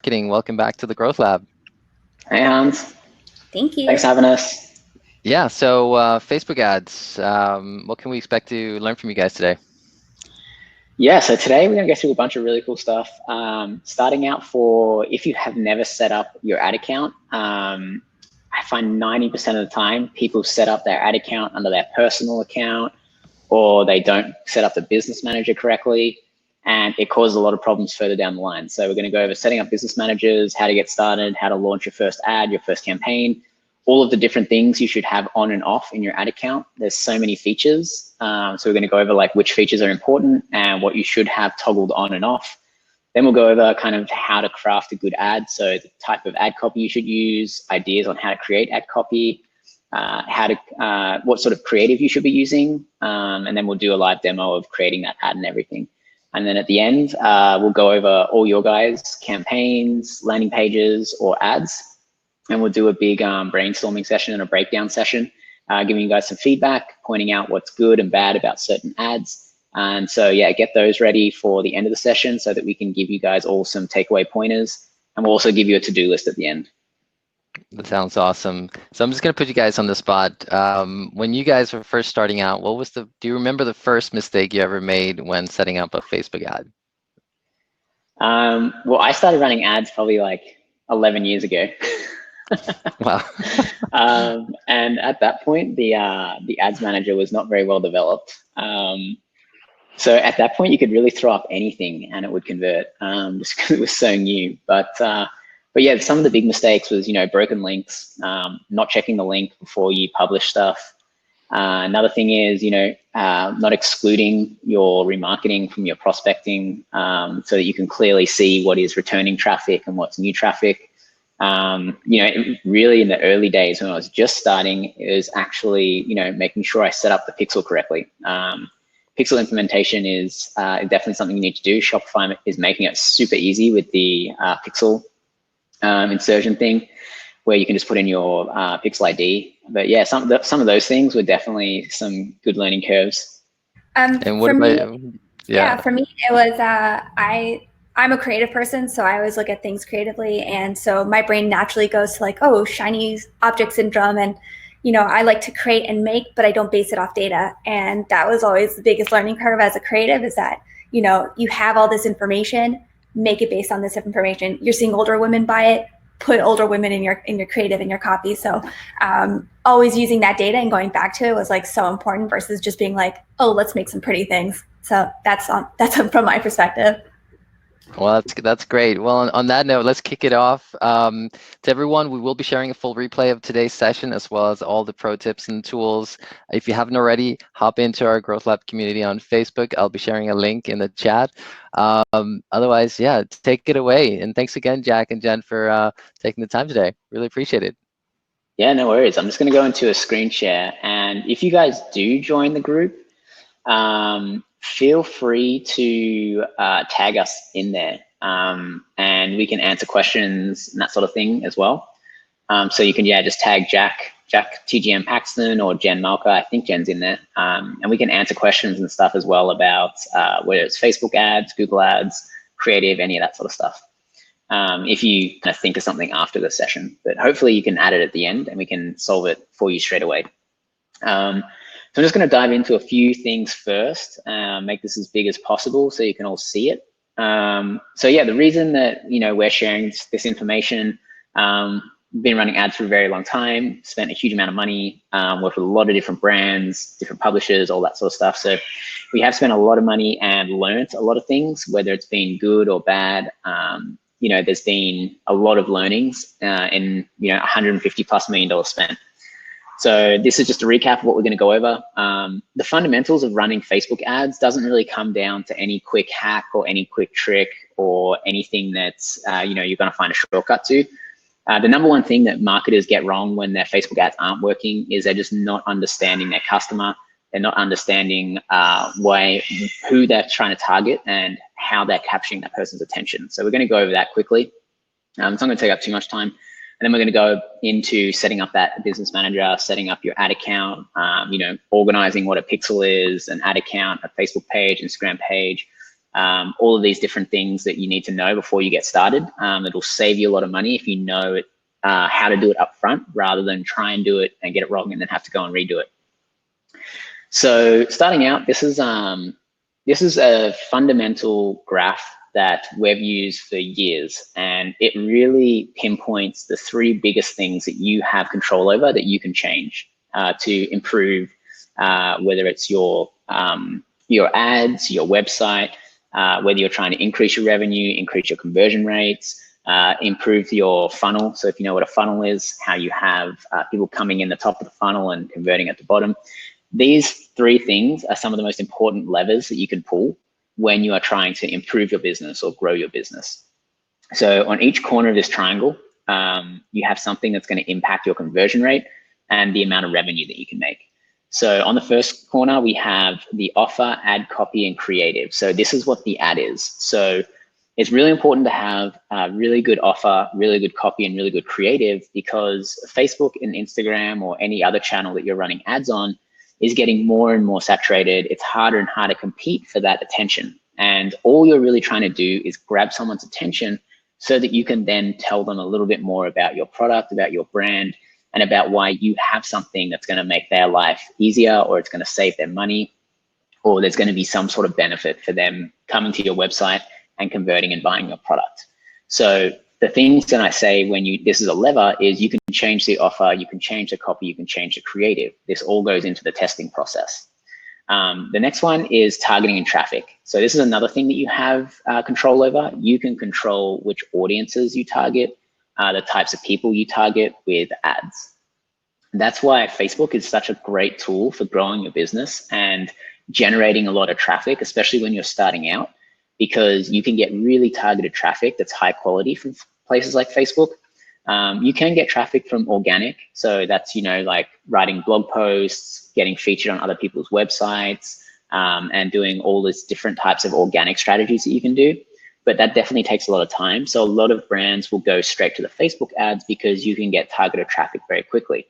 Remarketing. Welcome back to the Growth Lab. Hey, Hans. Thank you. Thanks for having us. Yeah, so Facebook ads, what can we expect to learn from you guys today? Yeah, so today we're going to go through a bunch of really cool stuff. Starting out for if you have never set up your ad account, I find 90% of the time people set up their ad account under their personal account, or they don't set up the business manager correctly, and it causes a lot of problems further down the line. So we're going to go over setting up business managers, how to get started, how to launch your first ad, your first campaign, all of the different things you should have on and off in your ad account. There's so many features. So we're going to go over like which features are important and what you should have toggled on and off. Then we'll go over kind of how to craft a good ad. So the type of ad copy you should use, ideas on how to create ad copy, what sort of creative you should be using. And then we'll do a live demo of creating that ad and everything. And then at the end, we'll go over all your guys' campaigns, landing pages, or ads. And we'll do a big brainstorming session and a breakdown session, giving you guys some feedback, pointing out what's good and bad about certain ads. And so, yeah, get those ready for the end of the session so that we can give you guys all some takeaway pointers. And we'll also give you a to-do list at the end. That sounds awesome. So I'm just going to put you guys on the spot. When you guys were first starting out, do you remember the first mistake you ever made when setting up a Facebook ad? Well, I started running ads probably like 11 years ago. Wow. And at that point, the ads manager was not very well developed. So at that point, you could really throw up anything and it would convert, just because it was so new. But yeah, some of the big mistakes was, broken links, not checking the link before you publish stuff. Another thing is, not excluding your remarketing from your prospecting, so that you can clearly see what is returning traffic and what's new traffic. Really in the early days when I was just starting, it was actually, making sure I set up the pixel correctly. Pixel implementation is definitely something you need to do. Shopify is making it super easy with the pixel insertion thing, where you can just put in your pixel ID. But yeah, some of those things were definitely some good learning curves. And what about you? Yeah, for me, it was I'm a creative person, so I always look at things creatively. And so my brain naturally goes to like, oh, shiny object syndrome. And, I like to create and make, but I don't base it off data. And that was always the biggest learning curve as a creative, is that, you have all this information, make it based on this information. You're seeing older women buy it, put older women in your creative, in your copy. So always using that data and going back to it was like so important versus just being like, oh, let's make some pretty things. So that's from my perspective. Well, that's great. Well, on that note, let's kick it off. To everyone, we will be sharing a full replay of today's session, as well as all the pro tips and tools. If you haven't already, hop into our Growth Lab community on Facebook. I'll be sharing a link in the chat. Otherwise, yeah, take it away. And thanks again, Jack and Jen, for taking the time today. Really appreciate it. Yeah, no worries. I'm just going to go into a screen share. And if you guys do join the group, feel free to tag us in there, and we can answer questions and that sort of thing as well. So you can, just tag Jack TGM Paxton, or Jen Malka. I think Jen's in there, and we can answer questions and stuff as well about whether it's Facebook ads, Google ads, creative, any of that sort of stuff. If you kind of think of something after the session, but hopefully you can add it at the end and we can solve it for you straight away. So I'm just going to dive into a few things first, make this as big as possible so you can all see it. So yeah, the reason that, we're sharing this information, been running ads for a very long time, spent a huge amount of money, worked with a lot of different brands, different publishers, all that sort of stuff. So we have spent a lot of money and learned a lot of things, whether it's been good or bad. There's been a lot of learnings in, $150+ million spent. So this is just a recap of what we're going to go over. The fundamentals of running Facebook ads doesn't really come down to any quick hack or any quick trick or anything that's, you're going to find a shortcut to. The number one thing that marketers get wrong when their Facebook ads aren't working is they're just not understanding their customer. They're not understanding who they're trying to target and how they're capturing that person's attention. So we're going to go over that quickly. So I'm not going to take up too much time. And then we're going to go into setting up that business manager, setting up your ad account, organizing what a pixel is, an ad account, a Facebook page, Instagram page, all of these different things that you need to know before you get started. It'll save you a lot of money if you know how to do it up front, rather than try and do it and get it wrong and then have to go and redo it. So starting out, this is a fundamental graph that we've used for years, and it really pinpoints the 3 biggest things that you have control over that you can change to improve, whether it's your ads, your website, whether you're trying to increase your revenue, increase your conversion rates, improve your funnel. So if you know what a funnel is, how you have people coming in the top of the funnel and converting at the bottom. These 3 things are some of the most important levers that you can pull when you are trying to improve your business or grow your business. So on each corner of this triangle, you have something that's going to impact your conversion rate and the amount of revenue that you can make. So on the first corner, we have the offer, ad copy, and creative. So this is what the ad is. So it's really important to have a really good offer, really good copy, and really good creative, because Facebook and Instagram or any other channel that you're running ads on is getting more and more saturated. It's harder and harder to compete for that attention. And all you're really trying to do is grab someone's attention so that you can then tell them a little bit more about your product, about your brand, and about why you have something that's going to make their life easier, or it's going to save them money, or there's going to be some sort of benefit for them coming to your website and converting and buying your product. So the things that I say when this is a lever is you can change the offer, you can change the copy, you can change the creative. This all goes into the testing process. The next one is targeting and traffic. So this is another thing that you have control over. You can control which audiences you target, the types of people you target with ads. And that's why Facebook is such a great tool for growing your business and generating a lot of traffic, especially when you're starting out, because you can get really targeted traffic that's high quality from places like Facebook. You can get traffic from organic. So that's, like writing blog posts, getting featured on other people's websites, and doing all these different types of organic strategies that you can do. But that definitely takes a lot of time. So a lot of brands will go straight to the Facebook ads because you can get targeted traffic very quickly.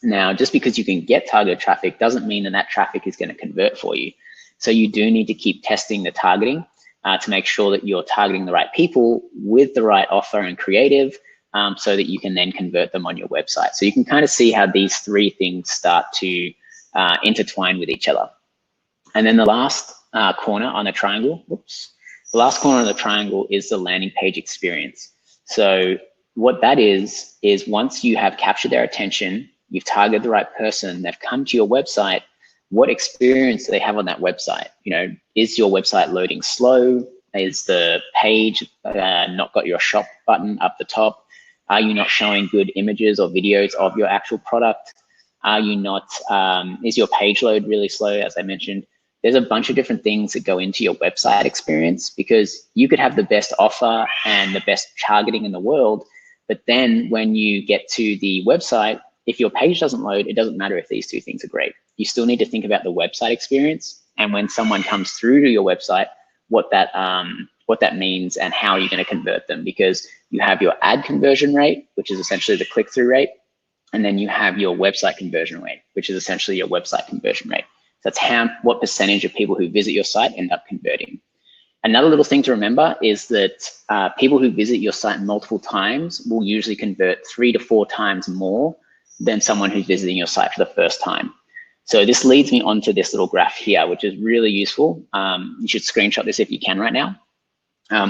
Now, just because you can get targeted traffic doesn't mean that that traffic is going to convert for you. So you do need to keep testing the targeting to make sure that you're targeting the right people with the right offer and creative, so that you can then convert them on your website. So you can kind of see how these 3 things start to intertwine with each other. And then the last corner on the triangle, the last corner of the triangle is the landing page experience. So what that is once you have captured their attention, you've targeted the right person, they've come to your website, what experience do they have on that website? Is your website loading slow? Is the page not got your shop button up the top? Are you not showing good images or videos of your actual product? Are you not, is your page load really slow, as I mentioned? There's a bunch of different things that go into your website experience, because you could have the best offer and the best targeting in the world, but then when you get to the website, if your page doesn't load, it doesn't matter if these 2 things are great. You still need to think about the website experience, and when someone comes through to your website, what that means and how you're going to convert them, because you have your ad conversion rate, which is essentially the click-through rate, and then you have your website conversion rate, which is essentially your website conversion rate. So that's what percentage of people who visit your site end up converting. Another little thing to remember is that people who visit your site multiple times will usually convert 3 to 4 times more than someone who's visiting your site for the first time. So this leads me onto this little graph here, which is really useful. You should screenshot this if you can right now,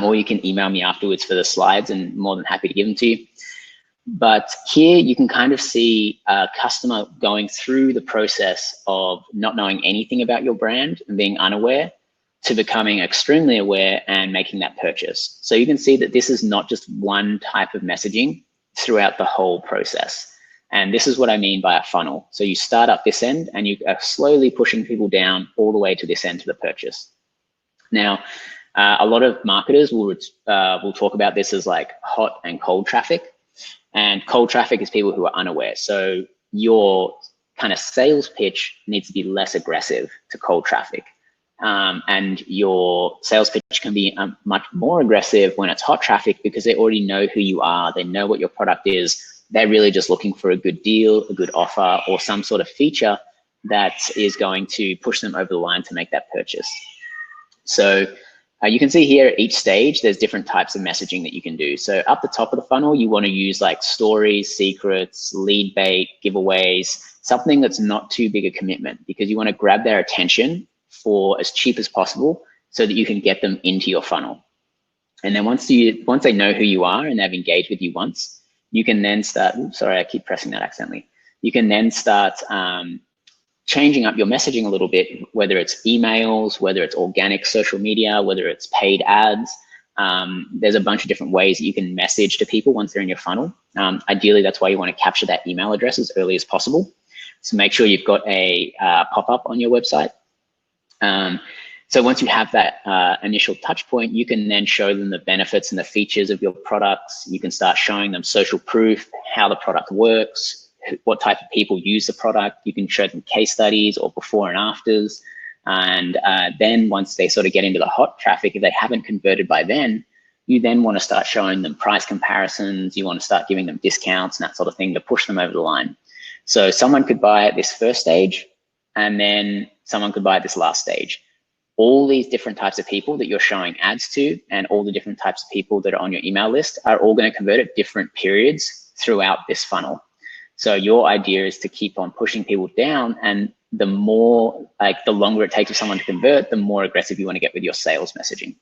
or you can email me afterwards for the slides, and more than happy to give them to you. But here you can kind of see a customer going through the process of not knowing anything about your brand and being unaware to becoming extremely aware and making that purchase. So you can see that this is not just one type of messaging throughout the whole process. And this is what I mean by a funnel. So you start up this end and you are slowly pushing people down all the way to this end to the purchase. Now, a lot of marketers will talk about this as like hot and cold traffic. And cold traffic is people who are unaware. So your kind of sales pitch needs to be less aggressive to cold traffic. And your sales pitch can be much more aggressive when it's hot traffic, because they already know who you are. They know what your product is. They're really just looking for a good deal, a good offer, or some sort of feature that is going to push them over the line to make that purchase. So you can see here at each stage, there's different types of messaging that you can do. So up the top of the funnel, you want to use like stories, secrets, lead bait, giveaways, something that's not too big a commitment, because you want to grab their attention for as cheap as possible so that you can get them into your funnel. And then once they know who you are and they've engaged with you once, you can then start, oops, sorry, I keep pressing that accidentally. You can then start changing up your messaging a little bit, whether it's emails, whether it's organic social media, whether it's paid ads. There's a bunch of different ways that you can message to people once they're in your funnel. Ideally, that's why you want to capture that email address as early as possible. So make sure you've got a pop-up on your website. So once you have that initial touch point, you can then show them the benefits and the features of your products. You can start showing them social proof, how the product works, what type of people use the product. You can show them case studies or before and afters. And then once they sort of get into the hot traffic, if they haven't converted by then, you then want to start showing them price comparisons. You want to start giving them discounts and that sort of thing to push them over the line. So someone could buy at this first stage, and then someone could buy at this last stage. All these different types of people that you're showing ads to and all the different types of people that are on your email list are all going to convert at different periods throughout this funnel. So your idea is to keep on pushing people down, and the more, like the longer it takes for someone to convert, the more aggressive you want to get with your sales messaging.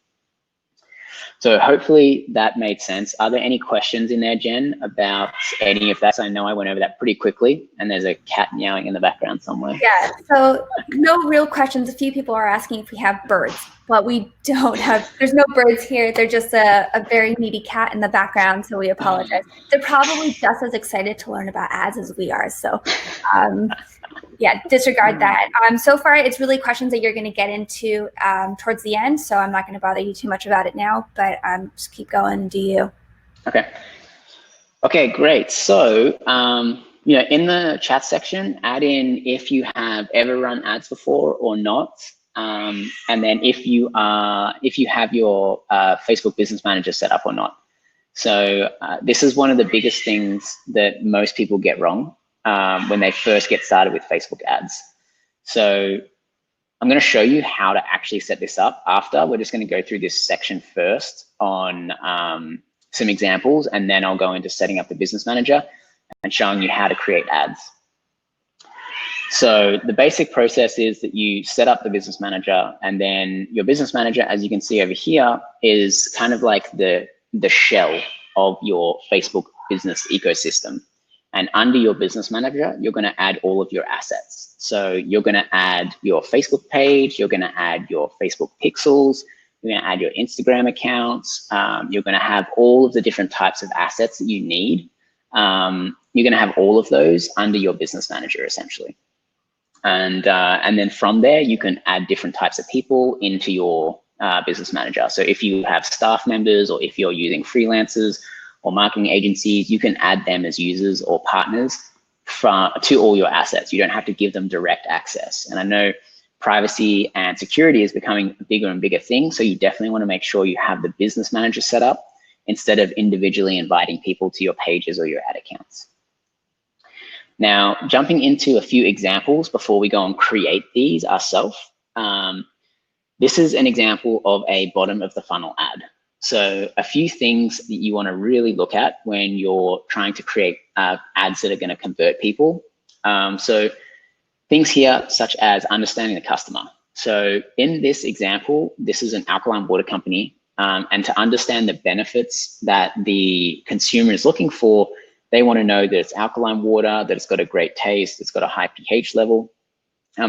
So hopefully that made sense. Are there any questions in there, Jen, about any of that? So I know I went over that pretty quickly, and there's a cat meowing in the background somewhere. Yeah, so no real questions. A few people are asking if we have birds, but we don't have, there's no birds here. They're just a very needy cat in the background, so we apologize. They're probably just as excited to learn about ads as we are, so yeah, disregard that. So far, it's really questions that you're going to get into towards the end, so I'm not going to bother you too much about it now, but just keep going and do you. Okay. Okay, great. So, you know, in the chat section, add in if you have ever run ads before or not, and then if you have your Facebook Business Manager set up or not. So this is one of the biggest things that most people get wrong when they first get started with Facebook ads. So I'm going to show you how to actually set this up after. We're just going to go through this section first on some examples, and then I'll go into setting up the business manager and showing you how to create ads. So the basic process is that you set up the business manager, and then your business manager, as you can see over here, is kind of like the shell of your Facebook business ecosystem. And under your business manager, you're going to add all of your assets. So you're going to add your Facebook page, you're going to add your Facebook pixels, you're going to add your Instagram accounts, you're going to have all of the different types of assets that you need. You're going to have all of those under your business manager, essentially. And then from there, you can add different types of people into your business manager. So if you have staff members, or if you're using freelancers or marketing agencies, you can add them as users or partners to all your assets. You don't have to give them direct access. And I know privacy and security is becoming a bigger and bigger thing. So you definitely want to make sure you have the business manager set up instead of individually inviting people to your pages or your ad accounts. Now, jumping into a few examples before we go and create these ourselves. This is an example of a bottom of the funnel ad. So a few things that you want to really look at when you're trying to create ads that are going to convert people. So things here such as understanding the customer. So in this example, this is an alkaline water company, and to understand the benefits that the consumer is looking for, they want to know that it's alkaline water, that it's got a great taste, it's got a high pH level.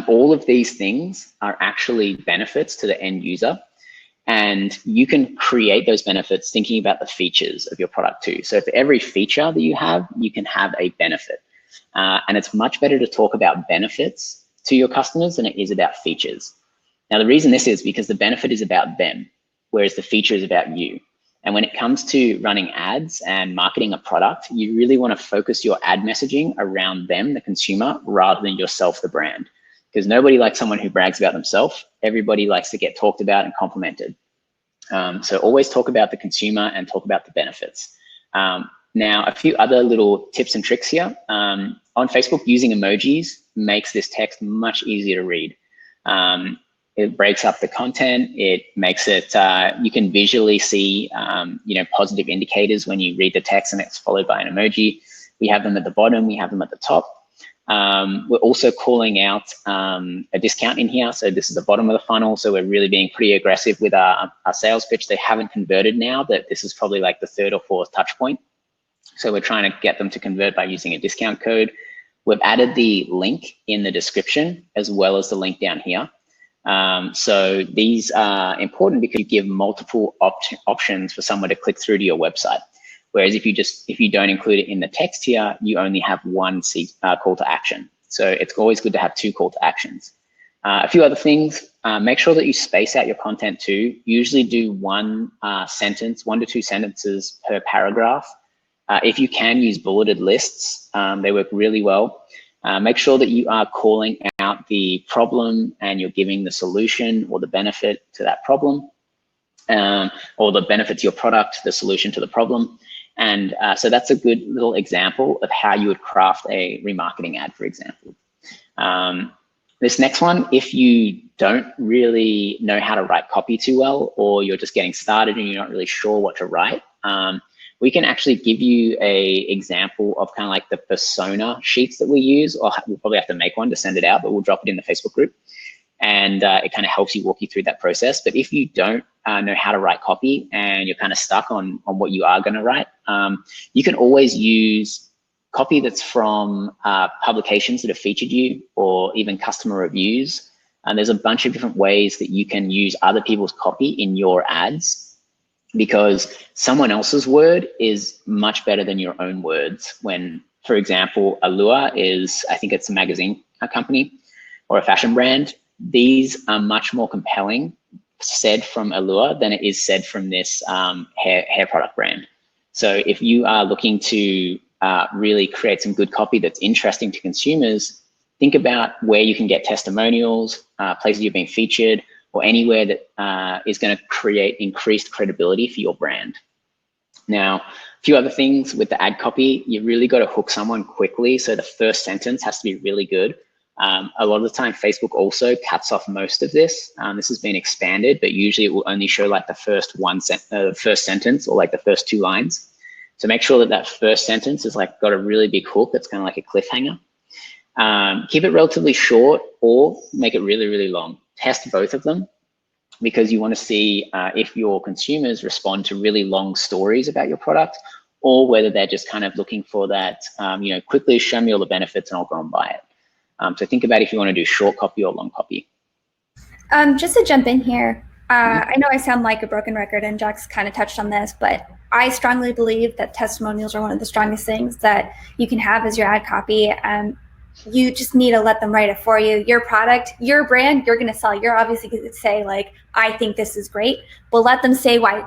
All of these things are actually benefits to the end user. And you can create those benefits thinking about the features of your product too. So for every feature that you have, you can have a benefit. And it's much better to talk about benefits to your customers than it is about features. Now, the reason this is because the benefit is about them, whereas the feature is about you. And when it comes to running ads and marketing a product, you really want to focus your ad messaging around them, the consumer, rather than yourself, the brand. Because nobody likes someone who brags about themselves. Everybody likes to get talked about and complimented. So always talk about the consumer and talk about the benefits. Now, a few other little tips and tricks here. On Facebook, using emojis makes this text much easier to read. It breaks up the content. It makes it, you can visually see, positive indicators when you read the text and it's followed by an emoji. We have them at the bottom, we have them at the top. We're also calling out a discount in here. So this is the bottom of the funnel. So we're really being pretty aggressive with our sales pitch. They haven't converted now, but this is probably like the 3rd or 4th touch point. So we're trying to get them to convert by using a discount code. We've added the link in the description as well as the link down here. So these are important because you give multiple options for someone to click through to your website. Whereas if you don't include it in the text here, you only have one call to action. So it's always good to have 2 call to actions. A few other things, make sure that you space out your content too. Usually do 1 to 2 sentences per paragraph. If you can use bulleted lists, they work really well. Make sure that you are calling out the problem and you're giving the solution or the benefit to that problem, or the benefit to your product, the solution to the problem. And so that's a good little example of how you would craft a remarketing ad, for example. This next one, if you don't really know how to write copy too well, or you're just getting started and you're not really sure what to write, we can actually give you a example of kind of like the persona sheets that we use, or we'll probably have to make one to send it out, but we'll drop it in the Facebook group. And it kind of helps you walk you through that process. But if you don't know how to write copy and you're kind of stuck on what you are going to write, you can always use copy that's from publications that have featured you, or even customer reviews. And there's a bunch of different ways that you can use other people's copy in your ads, because someone else's word is much better than your own words. When, for example, Allure is, I think it's a magazine company or a fashion brand. These are much more compelling said from Allure than it is said from this hair product brand. So if you are looking to really create some good copy that's interesting to consumers, think about where you can get testimonials, places you're being featured, or anywhere that is going to create increased credibility for your brand. Now, a few other things with the ad copy, you really got to hook someone quickly. So the first sentence has to be really good. A lot of the time, Facebook also cuts off most of this. This has been expanded, but usually it will only show like the first first sentence, or like the first 2 lines. So make sure that that first sentence is like got a really big hook. It's kind of like a cliffhanger. Keep it relatively short, or make it really, really long. Test both of them, because you want to see if your consumers respond to really long stories about your product, or whether they're just kind of looking for that, quickly show me all the benefits and I'll go and buy it. So think about if you want to do short copy or long copy. Just to jump in here, I know I sound like a broken record, and Jack's kind of touched on this, but I strongly believe that testimonials are one of the strongest things that you can have as your ad copy. You just need to let them write it for you. Your product, your brand, you're going to sell. You're obviously going to say, like, I think this is great, but let them say why,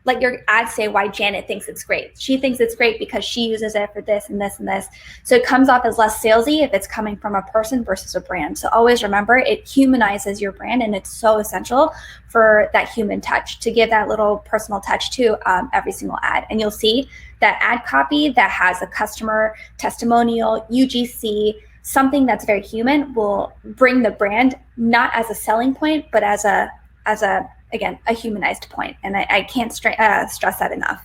let your ad say why Janet thinks it's great. She thinks it's great because she uses it for this and this and this. So it comes off as less salesy if it's coming from a person versus a brand. So always remember, it humanizes your brand, and it's so essential for that human touch, to give that little personal touch to every single ad. And you'll see that ad copy that has a customer testimonial, UGC, something that's very human, will bring the brand not as a selling point, but as a again, a humanized point. And I can't stress that enough.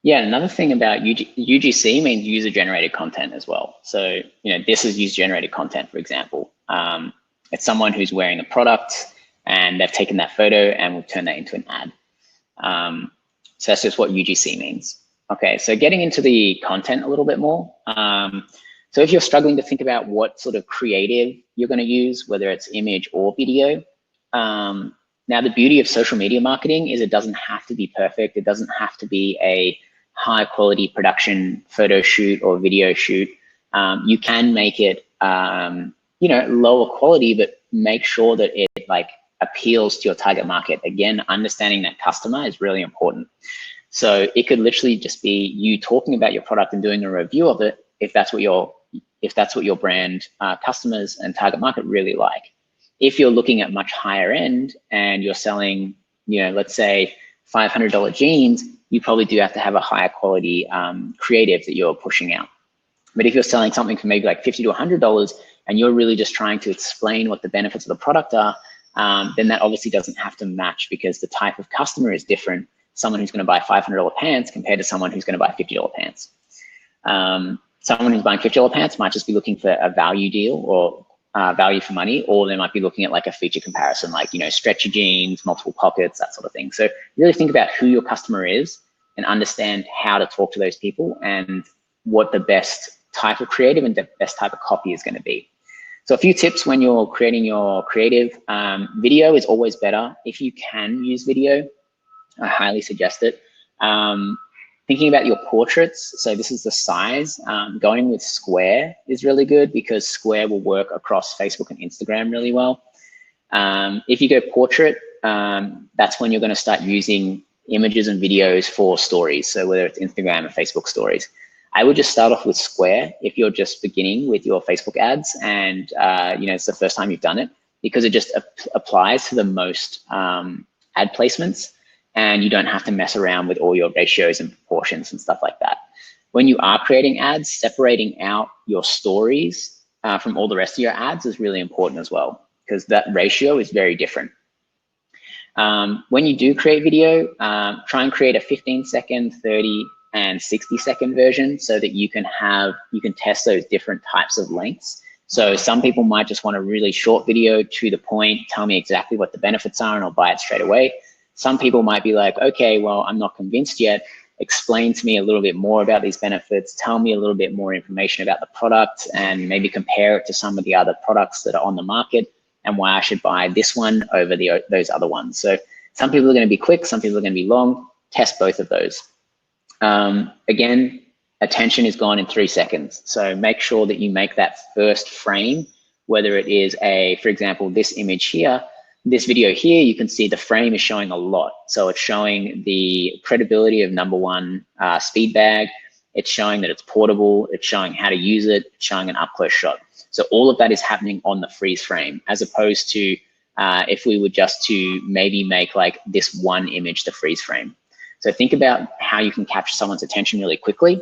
Yeah, another thing about UGC means user-generated content as well. So, this is user-generated content, for example. It's someone who's wearing the product and they've taken that photo and we'll turn that into an ad. So that's just what UGC means. Okay, so getting into the content a little bit more. So if you're struggling to think about what sort of creative you're going to use, whether it's image or video, now the beauty of social media marketing is it doesn't have to be perfect. It doesn't have to be a high quality production photo shoot or video shoot. You can make it, lower quality, but make sure that it appeals to your target market. Again, understanding that customer is really important. So it could literally just be you talking about your product and doing a review of it, if that's what your brand customers and target market really like. If you're looking at much higher end and you're selling, let's say $500 jeans, you probably do have to have a higher quality creative that you're pushing out. But if you're selling something for maybe like $50 to $100, and you're really just trying to explain what the benefits of the product are, then that obviously doesn't have to match, because the type of customer is different. Someone who's going to buy $500 pants compared to someone who's going to buy $50 pants. Someone who's buying $50 pants might just be looking for a value deal or value for money, or they might be looking at like a feature comparison, like, stretchy jeans, multiple pockets, that sort of thing. So really think about who your customer is and understand how to talk to those people and what the best type of creative and the best type of copy is going to be. So a few tips when you're creating your creative. Video is always better. If you can use video, I highly suggest it. Thinking about your portraits, so this is the size. Going with square is really good, because square will work across Facebook and Instagram really well. If you go portrait, that's when you're going to start using images and videos for stories. So whether it's Instagram or Facebook stories, I would just start off with square if you're just beginning with your Facebook ads and it's the first time you've done it, because it just applies to the most ad placements, and you don't have to mess around with all your ratios and proportions and stuff like that. When you are creating ads, separating out your stories from all the rest of your ads is really important as well, because that ratio is very different. When you do create video, try and create a 15-second, 30, and 60-second version, so that you can test those different types of lengths. So some people might just want a really short video, to the point, tell me exactly what the benefits are and I'll buy it straight away. Some people might be like, okay, well, I'm not convinced yet. Explain to me a little bit more about these benefits. Tell me a little bit more information about the product, and maybe compare it to some of the other products that are on the market, and why I should buy this one over those other ones. So some people are going to be quick, some people are going to be long. Test both of those. Again, attention is gone in 3 seconds. So make sure that you make that first frame, whether it is for example, this image here, this video here, you can see the frame is showing a lot. So it's showing the credibility of #1 speed bag. It's showing that it's portable. It's showing how to use it. It's showing an up close shot. So all of that is happening on the freeze frame, as opposed to if we were just to maybe make like this one image the freeze frame. So think about how you can capture someone's attention really quickly,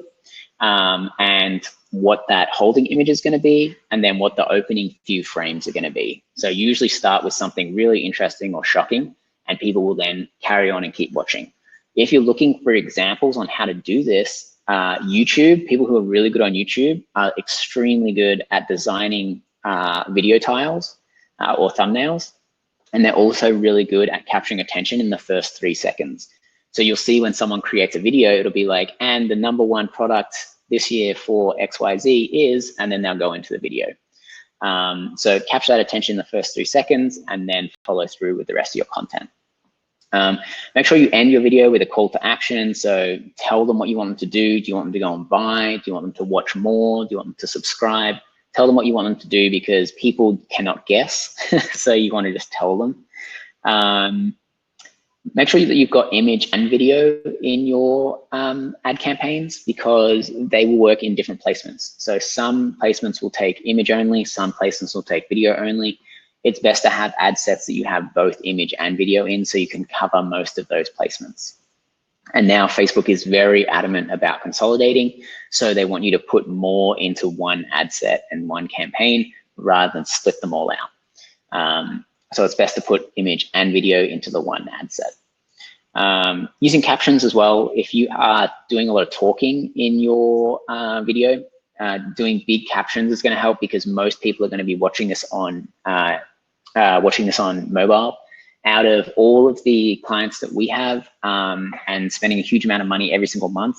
and what that holding image is going to be, and then what the opening few frames are going to be. So usually start with something really interesting or shocking, and people will then carry on and keep watching. If you're looking for examples on how to do this, YouTube, people who are really good on YouTube are extremely good at designing video tiles or thumbnails, and they're also really good at capturing attention in the first 3 seconds. So you'll see when someone creates a video, it'll be like, and the #1 product this year for XYZ is, and then they'll go into the video. So capture that attention in the first 3 seconds, and then follow through with the rest of your content. Make sure you end your video with a call to action. So tell them what you want them to do. Do you want them to go and buy? Do you want them to watch more? Do you want them to subscribe? Tell them what you want them to do, because people cannot guess. So you want to just tell them. Make sure that you've got image and video in your ad campaigns, because they will work in different placements. So some placements will take image only, some placements will take video only. It's best to have ad sets that you have both image and video in, so you can cover most of those placements. And now Facebook is very adamant about consolidating. So they want you to put more into one ad set and one campaign rather than split them all out. So it's best to put image and video into the one ad set. Using captions as well. If you are doing a lot of talking in your video, doing big captions is going to help, because most people are going to be watching this on mobile. Out of all of the clients that we have and spending a huge amount of money every single month,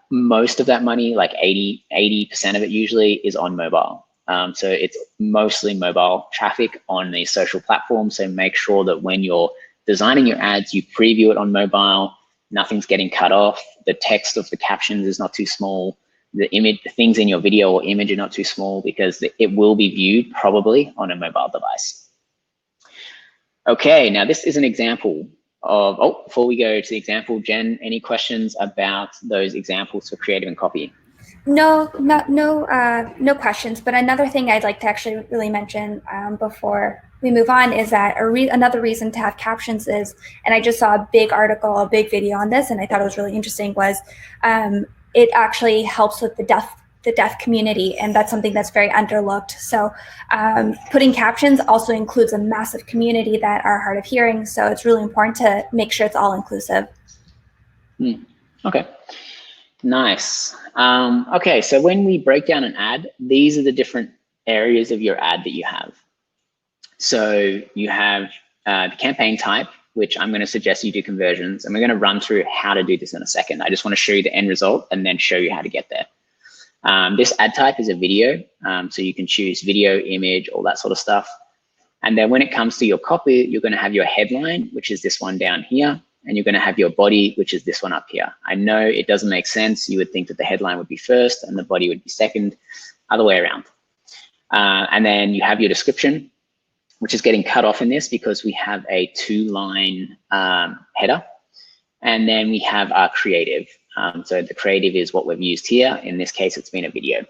most of that money, like 80% of it usually, is on mobile. So it's mostly mobile traffic on these social platforms. So make sure that when you're designing your ads, you preview it on mobile. Nothing's getting cut off. The text of the captions is not too small. The things in your video or image are not too small, because it will be viewed probably on a mobile device. Okay, now this is an example of, before we go to the example, Jen, any questions about those examples for creative and copy? No questions. But another thing I'd like to actually really mention before we move on is that another reason to have captions is, and I just saw a big article, a big video on this, and I thought it was really interesting, was it actually helps with the the deaf community, and that's something that's very underlooked. So putting captions also includes a massive community that are hard of hearing, so it's really important to make sure it's all inclusive. Okay, nice. Okay, so when we break down an ad, these are the different areas of your ad that you have. So you have the campaign type, which I'm going to suggest you do conversions, and we're going to run through how to do this in a second. I just want to show you the end result and then show you how to get there. This ad type is a video, so you can choose video, image, all that sort of stuff. And then when it comes to your copy, you're going to have your headline, which is this one down here, and you're going to have your body, which is this one up here. I know it doesn't make sense. You would think that the headline would be first and the body would be second, other way around. And then you have your description, which is getting cut off in this because we have a 2-line header. And then we have our creative. So the creative is what we've used here. In this case, it's been a video.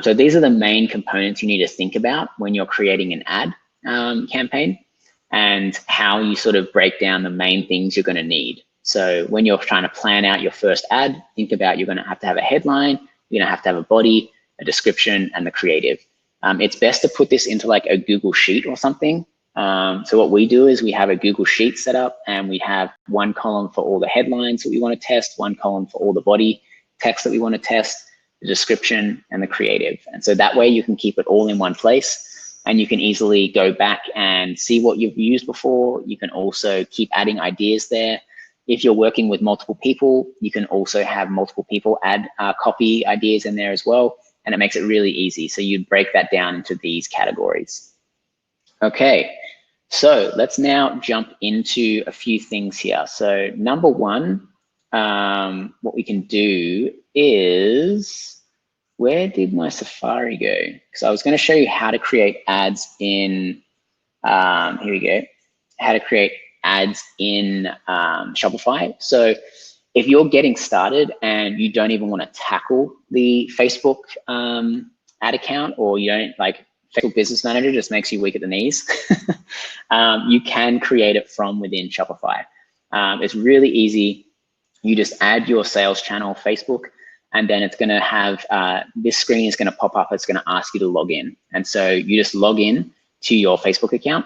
So these are the main components you need to think about when you're creating an ad campaign, and how you sort of break down the main things you're going to need. So when you're trying to plan out your first ad, think about you're going to have a headline, you're going to have a body, a description, and the creative. It's best to put this into like a Google Sheet or something. So what we do is we have a Google Sheet set up, and we have one column for all the headlines that we want to test, one column for all the body text that we want to test, the description, and the creative. And so that way you can keep it all in one place, and you can easily go back and see what you've used before. You can also keep adding ideas there. If you're working with multiple people, you can also have multiple people add copy ideas in there as well, and it makes it really easy. So you'd break that down into these categories. Okay, so let's now jump into a few things here. So number one, what we can do is, where did my Safari go? Because I was going to show you how to create ads in, here we go, how to create ads in Shopify. So if you're getting started and you don't even want to tackle the Facebook ad account, or you don't like Facebook Business Manager, just makes you weak at the knees, you can create it from within Shopify. It's really easy. You just add your sales channel, Facebook, and then it's going to have, this screen is going to pop up. It's going to ask you to log in. And so you just log in to your Facebook account,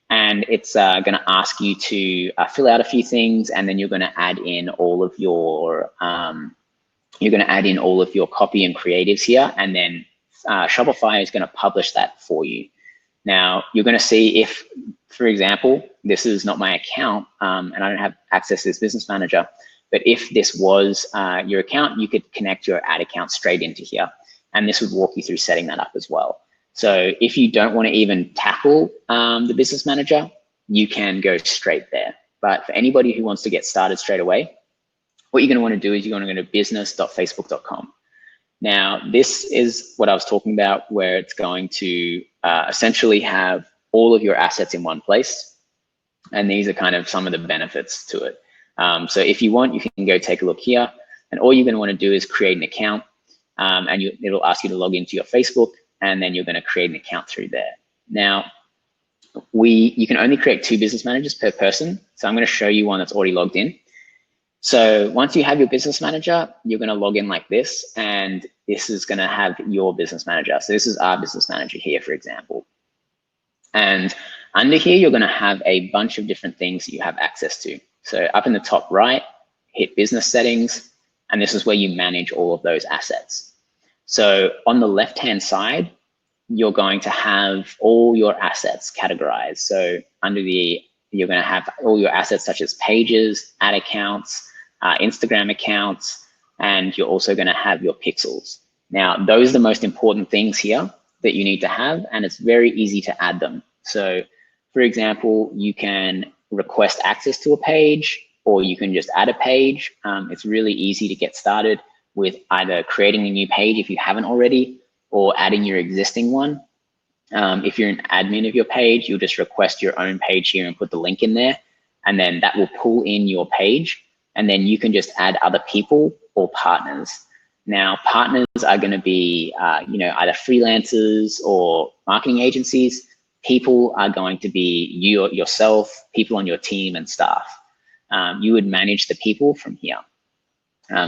and it's going to ask you to fill out a few things, and then you're going to add in all of your, copy and creatives here, and then Shopify is going to publish that for you. Now you're going to see if, for example, this is not my account, and I don't have access to this business manager, but if this was your account, you could connect your ad account straight into here, and this would walk you through setting that up as well. So if you don't want to even tackle the business manager, you can go straight there. But for anybody who wants to get started straight away, what you're going to want to do is you're going to go to business.facebook.com. Now, this is what I was talking about, where it's going to essentially have all of your assets in one place. And these are kind of some of the benefits to it. So if you want, you can go take a look here, and all you're going to want to do is create an account, and it'll ask you to log into your Facebook, and then you're going to create an account through there. Now, you can only create 2 business managers per person. So I'm going to show you one that's already logged in. So once you have your business manager, you're going to log in like this, and this is going to have your business manager. So this is our business manager here, for example. And under here, you're going to have a bunch of different things that you have access to. So up in the top right, hit business settings, and this is where you manage all of those assets. So on the left-hand side, you're going to have all your assets categorized. So you're going to have all your assets such as pages, ad accounts, Instagram accounts, and you're also going to have your pixels. Now, those are the most important things here that you need to have, and it's very easy to add them. So for example, you can request access to a page, or you can just add a page. It's really easy to get started with either creating a new page if you haven't already, or adding your existing one. If you're an admin of your page, you'll just request your own page here and put the link in there, and then that will pull in your page, and then you can just add other people or partners. Now, partners are going to be either freelancers or marketing agencies. People are going to be yourself, people on your team, and staff. You would manage the people from here.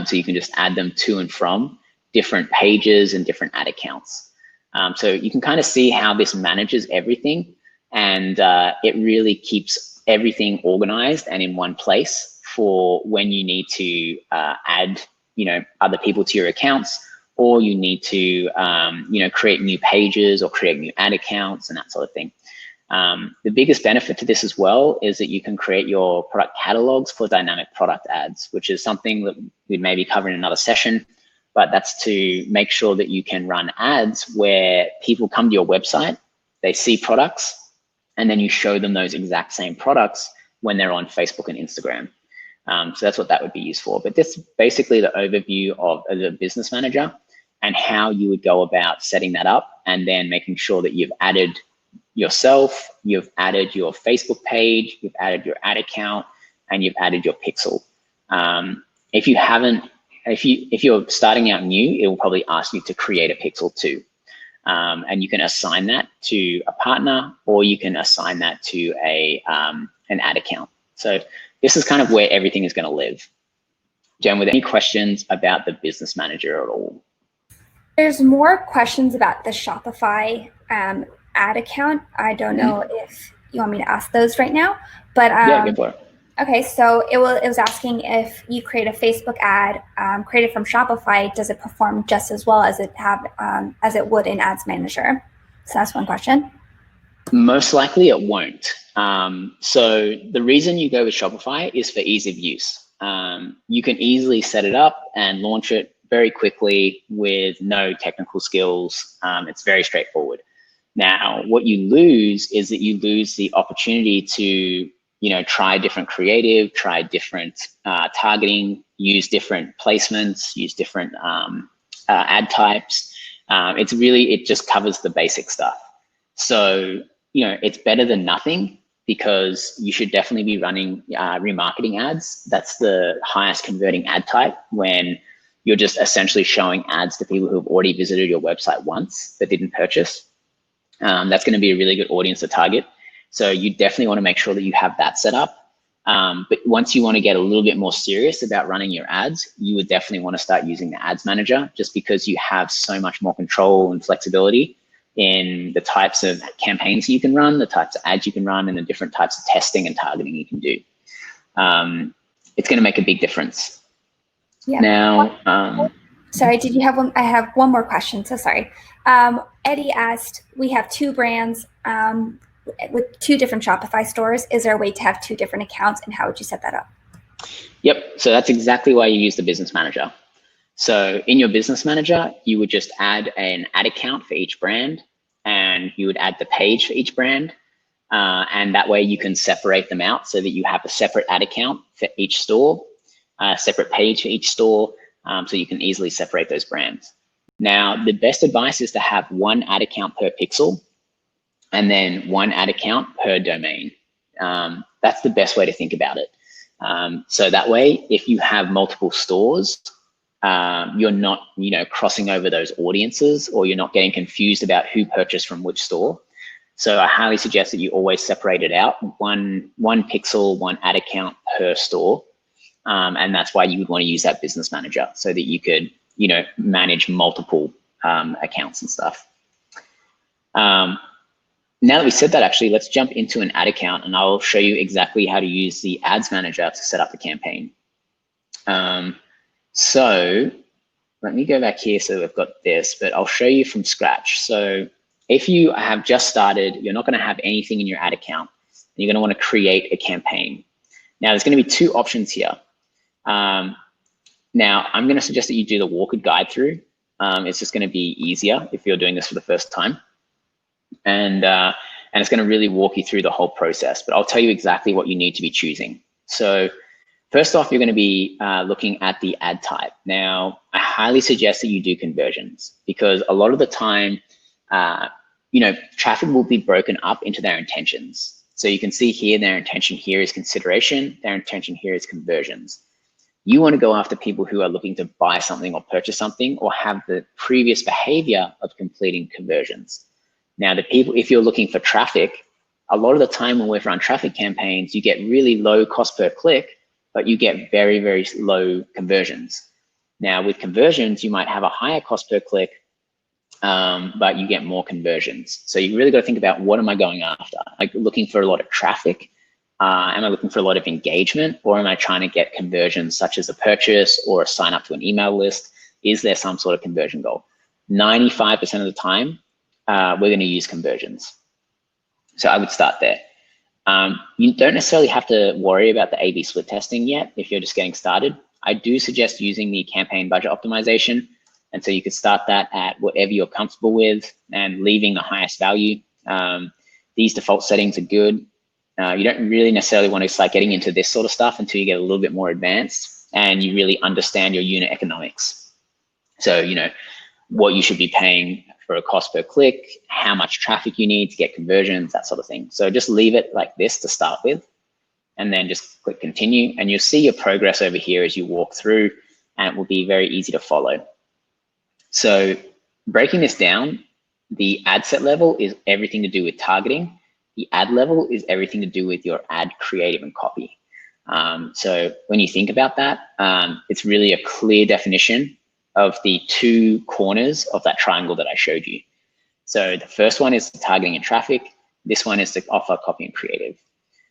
So you can just add them to and from different pages and different ad accounts. So you can kind of see how this manages everything, and it really keeps everything organized and in one place for when you need to add, other people to your accounts, or you need to, create new pages or create new ad accounts and that sort of thing. The biggest benefit to this as well is that you can create your product catalogs for dynamic product ads, which is something that we'd maybe cover in another session, but that's to make sure that you can run ads where people come to your website, they see products, and then you show them those exact same products when they're on Facebook and Instagram. So that's what that would be used for. But this is basically the overview of the business manager and how you would go about setting that up, and then making sure that you've added yourself, you've added your Facebook page, you've added your ad account, and you've added your pixel. If you haven't, if you're starting out new, it will probably ask you to create a pixel too. And you can assign that to a partner, or you can assign that to an ad account. So this is kind of where everything is going to live. Jen, were there any questions about the business manager at all? There's more questions about the Shopify ad account. I don't know if you want me to ask those right now, but yeah, go for it. Okay, so it was asking if you create a Facebook ad created from Shopify, does it perform just as well as it would in Ads Manager? So that's one question. Most likely it won't. So the reason you go with Shopify is for ease of use. You can easily set it up and launch it very quickly with no technical skills. It's very straightforward. Now, what you lose is that you lose the opportunity to try different creative, try different targeting, use different placements, use different ad types. It just covers the basic stuff. So, it's better than nothing, because you should definitely be running remarketing ads. That's the highest converting ad type, when you're just essentially showing ads to people who've already visited your website once but didn't purchase. That's going to be a really good audience to target. So you definitely want to make sure that you have that set up. But once you want to get a little bit more serious about running your ads, you would definitely want to start using the Ads Manager, just because you have so much more control and flexibility in the types of campaigns you can run, the types of ads you can run, and the different types of testing and targeting you can do. It's going to make a big difference. Yeah. Now, sorry, did you have one? I have one more question, so sorry. Eddie asked, we have two brands with two different Shopify stores. Is there a way to have two different accounts, and how would you set that up? Yep, so that's exactly why you use the Business Manager. So in your Business Manager, you would just add an ad account for each brand, and you would add the page for each brand. And that way you can separate them out so that you have a separate ad account for each store, a separate page for each store, so you can easily separate those brands. Now, the best advice is to have one ad account per pixel, and then one ad account per domain. That's the best way to think about it. So that way, if you have multiple stores, you're not, crossing over those audiences, or you're not getting confused about who purchased from which store. So I highly suggest that you always separate it out, one pixel, one ad account per store. And that's why you would want to use that Business Manager, so that you could, manage multiple accounts and stuff. Now that we said that, actually, let's jump into an ad account, and I'll show you exactly how to use the Ads Manager to set up the campaign. So let me go back here. So we've got this, but I'll show you from scratch. So if you have just started, you're not going to have anything in your ad account, and you're going to want to create a campaign. Now, there's going to be two options here. Now, I'm going to suggest that you do the walk and guide through. It's just going to be easier if you're doing this for the first time. And it's going to really walk you through the whole process, but I'll tell you exactly what you need to be choosing. So first off, you're going to be looking at the ad type. Now, I highly suggest that you do conversions, because a lot of the time, traffic will be broken up into their intentions. So you can see here, their intention here is consideration, their intention here is conversions. You want to go after people who are looking to buy something or purchase something, or have the previous behavior of completing conversions. Now, the people, if you're looking for traffic, a lot of the time when we've run traffic campaigns, you get really low cost per click, but you get very, very low conversions. Now with conversions, you might have a higher cost per click, but you get more conversions. So you really got to think about, what am I going after? Like, looking for a lot of traffic? Am I looking for a lot of engagement, or am I trying to get conversions such as a purchase or a sign up to an email list? Is there some sort of conversion goal? 95% of the time, we're going to use conversions. So I would start there. You don't necessarily have to worry about the A/B split testing yet if you're just getting started. I do suggest using the campaign budget optimization. And so you could start that at whatever you're comfortable with and leaving the highest value. These default settings are good. You don't really necessarily want to start getting into this sort of stuff until you get a little bit more advanced and you really understand your unit economics. So, you know, what you should be paying for a cost per click, how much traffic you need to get conversions, that sort of thing. So just leave it like this to start with, and then just click continue, and you'll see your progress over here as you walk through, and it will be very easy to follow. So breaking this down, the ad set level is everything to do with targeting. The ad level is everything to do with your ad creative and copy. So when you think about that, it's really a clear definition of the two corners of that triangle that I showed you. So the first one is targeting and traffic. This one is the offer, copy, and creative.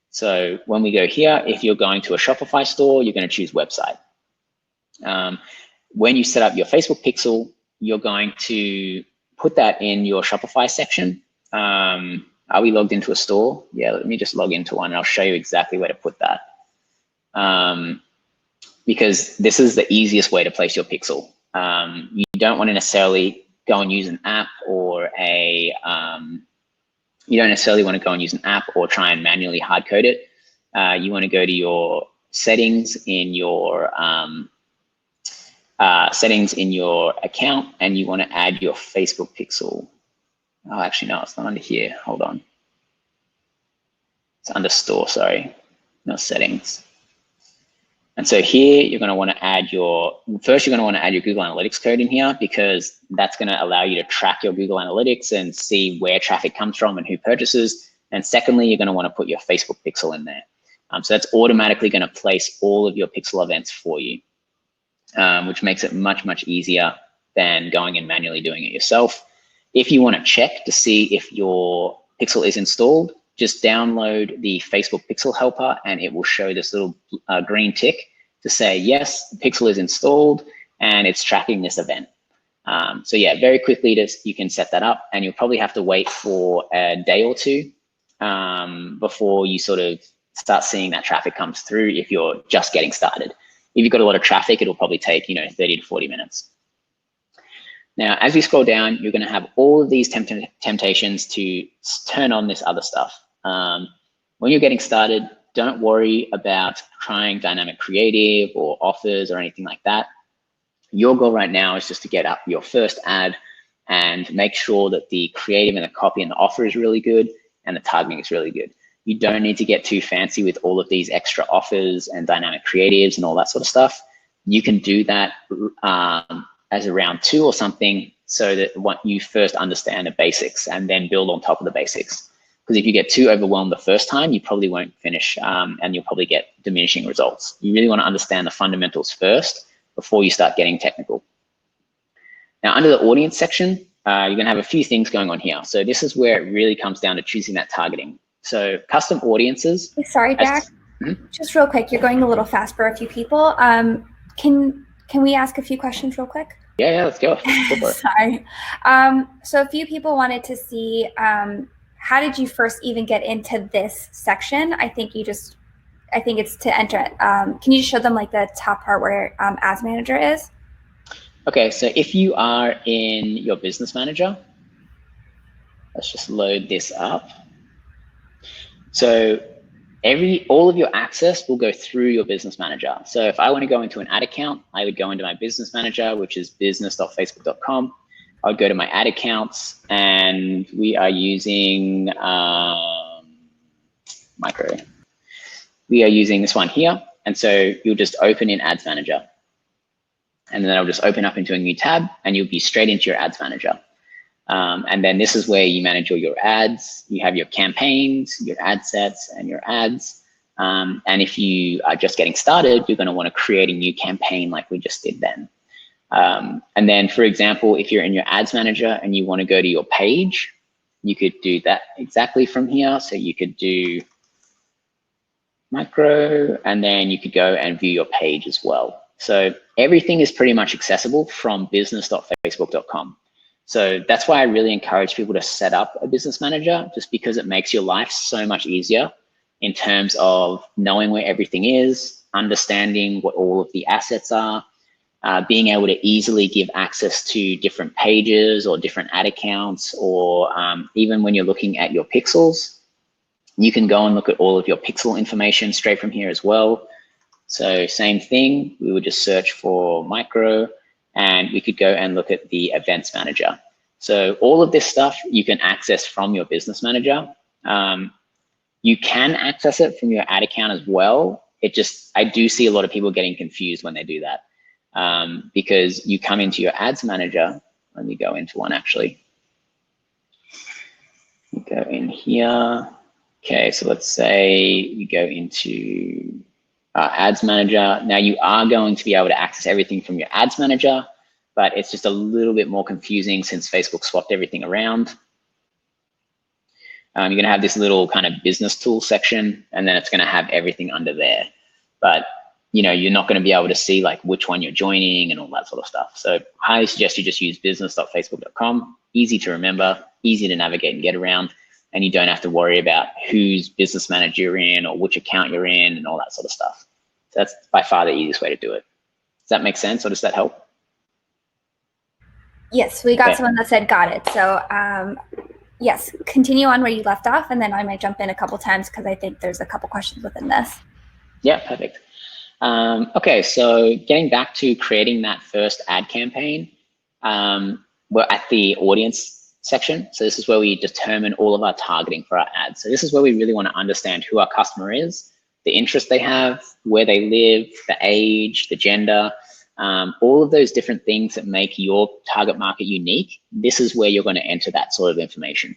So when we go here, if you're going to a Shopify store, you're going to choose website. When you set up your Facebook pixel, you're going to put that in your Shopify section. Are we logged into a store? Yeah, let me just log into one and I'll show you exactly where to put that. Because this is the easiest way to place your pixel. You don't want to necessarily go and use an app or try and manually hard code it. You want to go to your settings in your account, and you want to add your Facebook pixel. Oh, actually, no, it's not under here. Hold on. It's under store, sorry, not settings. And so here, you're going to want to add your Google Analytics code in here, because that's going to allow you to track your Google Analytics and see where traffic comes from and who purchases. And secondly, you're going to want to put your Facebook pixel in there. So that's automatically going to place all of your pixel events for you, which makes it much, much easier than going and manually doing it yourself. If you want to check to see if your pixel is installed, just download the Facebook pixel helper, and it will show this little green tick to say, yes, the pixel is installed and it's tracking this event. So yeah, very quickly you can set that up, and you'll probably have to wait for a day or two before you sort of start seeing that traffic comes through if you're just getting started. If you've got a lot of traffic, it'll probably take 30 to 40 minutes. Now, as you scroll down, you're going to have all of these temptations to turn on this other stuff. When you're getting started, don't worry about trying dynamic creative or offers or anything like that. Your goal right now is just to get up your first ad and make sure that the creative and the copy and the offer is really good and the targeting is really good. You don't need to get too fancy with all of these extra offers and dynamic creatives and all that sort of stuff. You can do that as a round 2 or something, so that you first understand the basics and then build on top of the basics. Because if you get too overwhelmed the first time, you probably won't finish and you'll probably get diminishing results. You really want to understand the fundamentals first before you start getting technical. Now, under the audience section, you're going to have a few things going on here. So this is where it really comes down to choosing that targeting. So custom audiences. Sorry, Jack. Just real quick, you're going a little fast for a few people. Can we ask a few questions real quick? Yeah, let's go. Go for it. Sorry. So a few people wanted to see, how did you first even get into this section? I think it's to enter it. Can you just show them like the top part where Ads Manager is? Okay, so if you are in your Business Manager, let's just load this up. So all of your access will go through your Business Manager. So if I want to go into an ad account, I would go into my Business Manager, which is business.facebook.com. I would go to my ad accounts, and we are using Micro. We are using this one here. And so you'll just open in Ads Manager. And then it'll just open up into a new tab, and you'll be straight into your Ads Manager. And then this is where you manage all your ads. You have your campaigns, your ad sets, and your ads. And if you are just getting started, you're going to want to create a new campaign like we just did then. And then, for example, if you're in your ads manager and you want to go to your page, you could do that exactly from here. So you could do micro, and then you could go and view your page as well. So everything is pretty much accessible from business.facebook.com. So that's why I really encourage people to set up a business manager, just because it makes your life so much easier in terms of knowing where everything is, understanding what all of the assets are, being able to easily give access to different pages or different ad accounts, or even when you're looking at your pixels, you can go and look at all of your pixel information straight from here as well. So same thing, we would just search for micro, and we could go and look at the events manager. So all of this stuff you can access from your business manager. You can access it from your ad account as well. I do see a lot of people getting confused when they do that, because you come into your ads manager. Let me go into one actually. You go in here. Okay, so let's say you go into ads manager. Now you are going to be able to access everything from your ads manager, but it's just a little bit more confusing since Facebook swapped everything around. You're gonna have this little kind of business tool section, and then it's gonna have everything under there. But you're not gonna be able to see like which one you're joining and all that sort of stuff. So I highly suggest you just use business.facebook.com. Easy to remember, easy to navigate and get around, and you don't have to worry about whose business manager you're in or which account you're in and all that sort of stuff. So that's by far the easiest way to do it. Does that make sense, or does that help? Yes, we got someone that said got it. So yes, continue on where you left off, and then I might jump in a couple times because I think there's a couple questions within this. Yeah, perfect. Okay, so getting back to creating that first ad campaign, we're at the audience section. So this is where we determine all of our targeting for our ads. So this is where we really want to understand who our customer is, the interest they have, where they live, the age, the gender, all of those different things that make your target market unique. This is where you're going to enter that sort of information.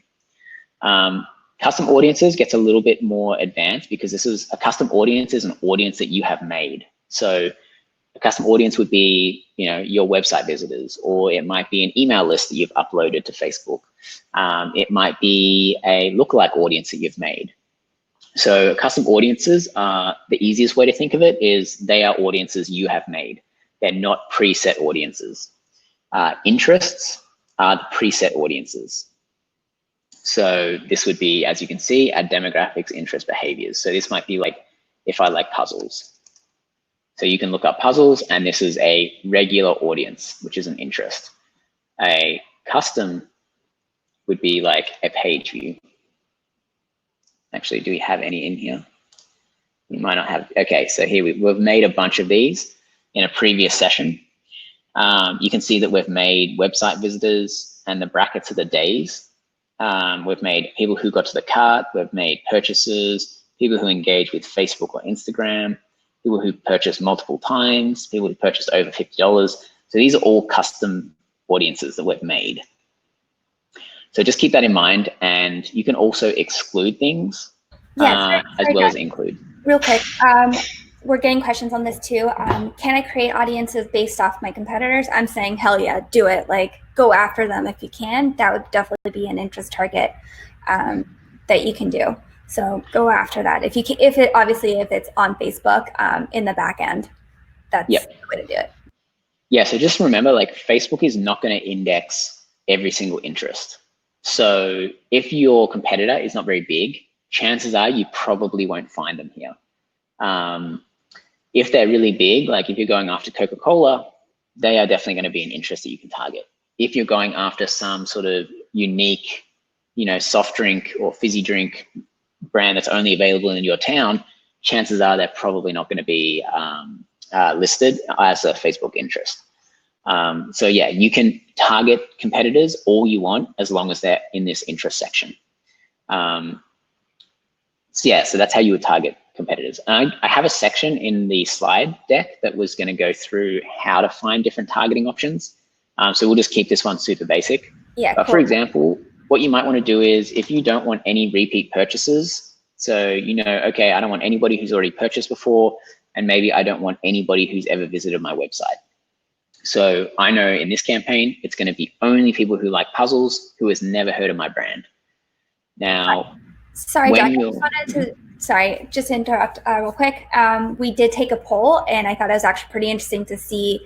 Custom audiences gets a little bit more advanced, because this is a custom audience is an audience that you have made. So a custom audience would be, your website visitors, or it might be an email list that you've uploaded to Facebook. It might be a lookalike audience that you've made. So custom audiences are the easiest way to think of it is they are audiences you have made. They're not preset audiences. Interests are the preset audiences. So this would be, as you can see, ad demographics, interest, behaviors. So this might be like if I like puzzles. So you can look up puzzles, and this is a regular audience, which is an interest. A custom would be like a page view. Actually, do we have any in here? We might not have. Okay, so here we've made a bunch of these in a previous session. You can see that we've made website visitors, and the brackets are the days. We've made people who got to the cart. We've made purchases, people who engage with Facebook or Instagram, people who purchased multiple times, people who purchased over $50. So these are all custom audiences that we've made. So just keep that in mind, and you can also exclude things as well as include. Real quick, we're getting questions on this too. Can I create audiences based off my competitors? I'm saying, hell yeah, do it. Like, go after them if you can. That would definitely be an interest target that you can do. So go after that. If you can, if it's on Facebook in the back end, that's the way to do it. Yeah, so just remember, like, Facebook is not going to index every single interest. So if your competitor is not very big, chances are you probably won't find them here. If they're really big, like if you're going after Coca-Cola, they are definitely going to be an interest that you can target. If you're going after some sort of unique, soft drink or fizzy drink brand that's only available in your town, chances are they're probably not going to be listed as a Facebook interest. So yeah, you can target competitors all you want as long as they're in this interest section. So that's how you would target competitors. I have a section in the slide deck that was going to go through how to find different targeting options. So we'll just keep this one super basic. Yeah. Cool. For example, what you might want to do is, if you don't want any repeat purchases, so okay, I don't want anybody who's already purchased before, and maybe I don't want anybody who's ever visited my website. So I know in this campaign, it's going to be only people who like puzzles, who has never heard of my brand. Now, sorry, Jack, just to interrupt real quick. We did take a poll, and I thought it was actually pretty interesting to see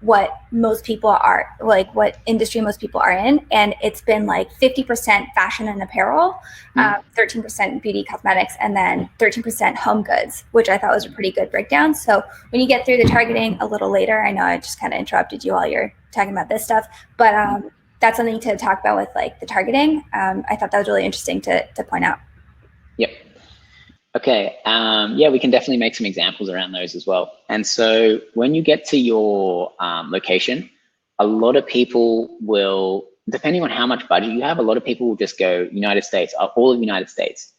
what most people are, like what industry most people are in. And it's been like 50% fashion and apparel, 13% beauty cosmetics, and then 13% home goods, which I thought was a pretty good breakdown. So when you get through the targeting a little later, I know I just kind of interrupted you while you're talking about this stuff, but that's something to talk about with like the targeting. I thought that was really interesting to point out. Yep. Okay, yeah, we can definitely make some examples around those as well. And so when you get to your location, a lot of people will, depending on how much budget you have, a lot of people will just go United States, all of United States.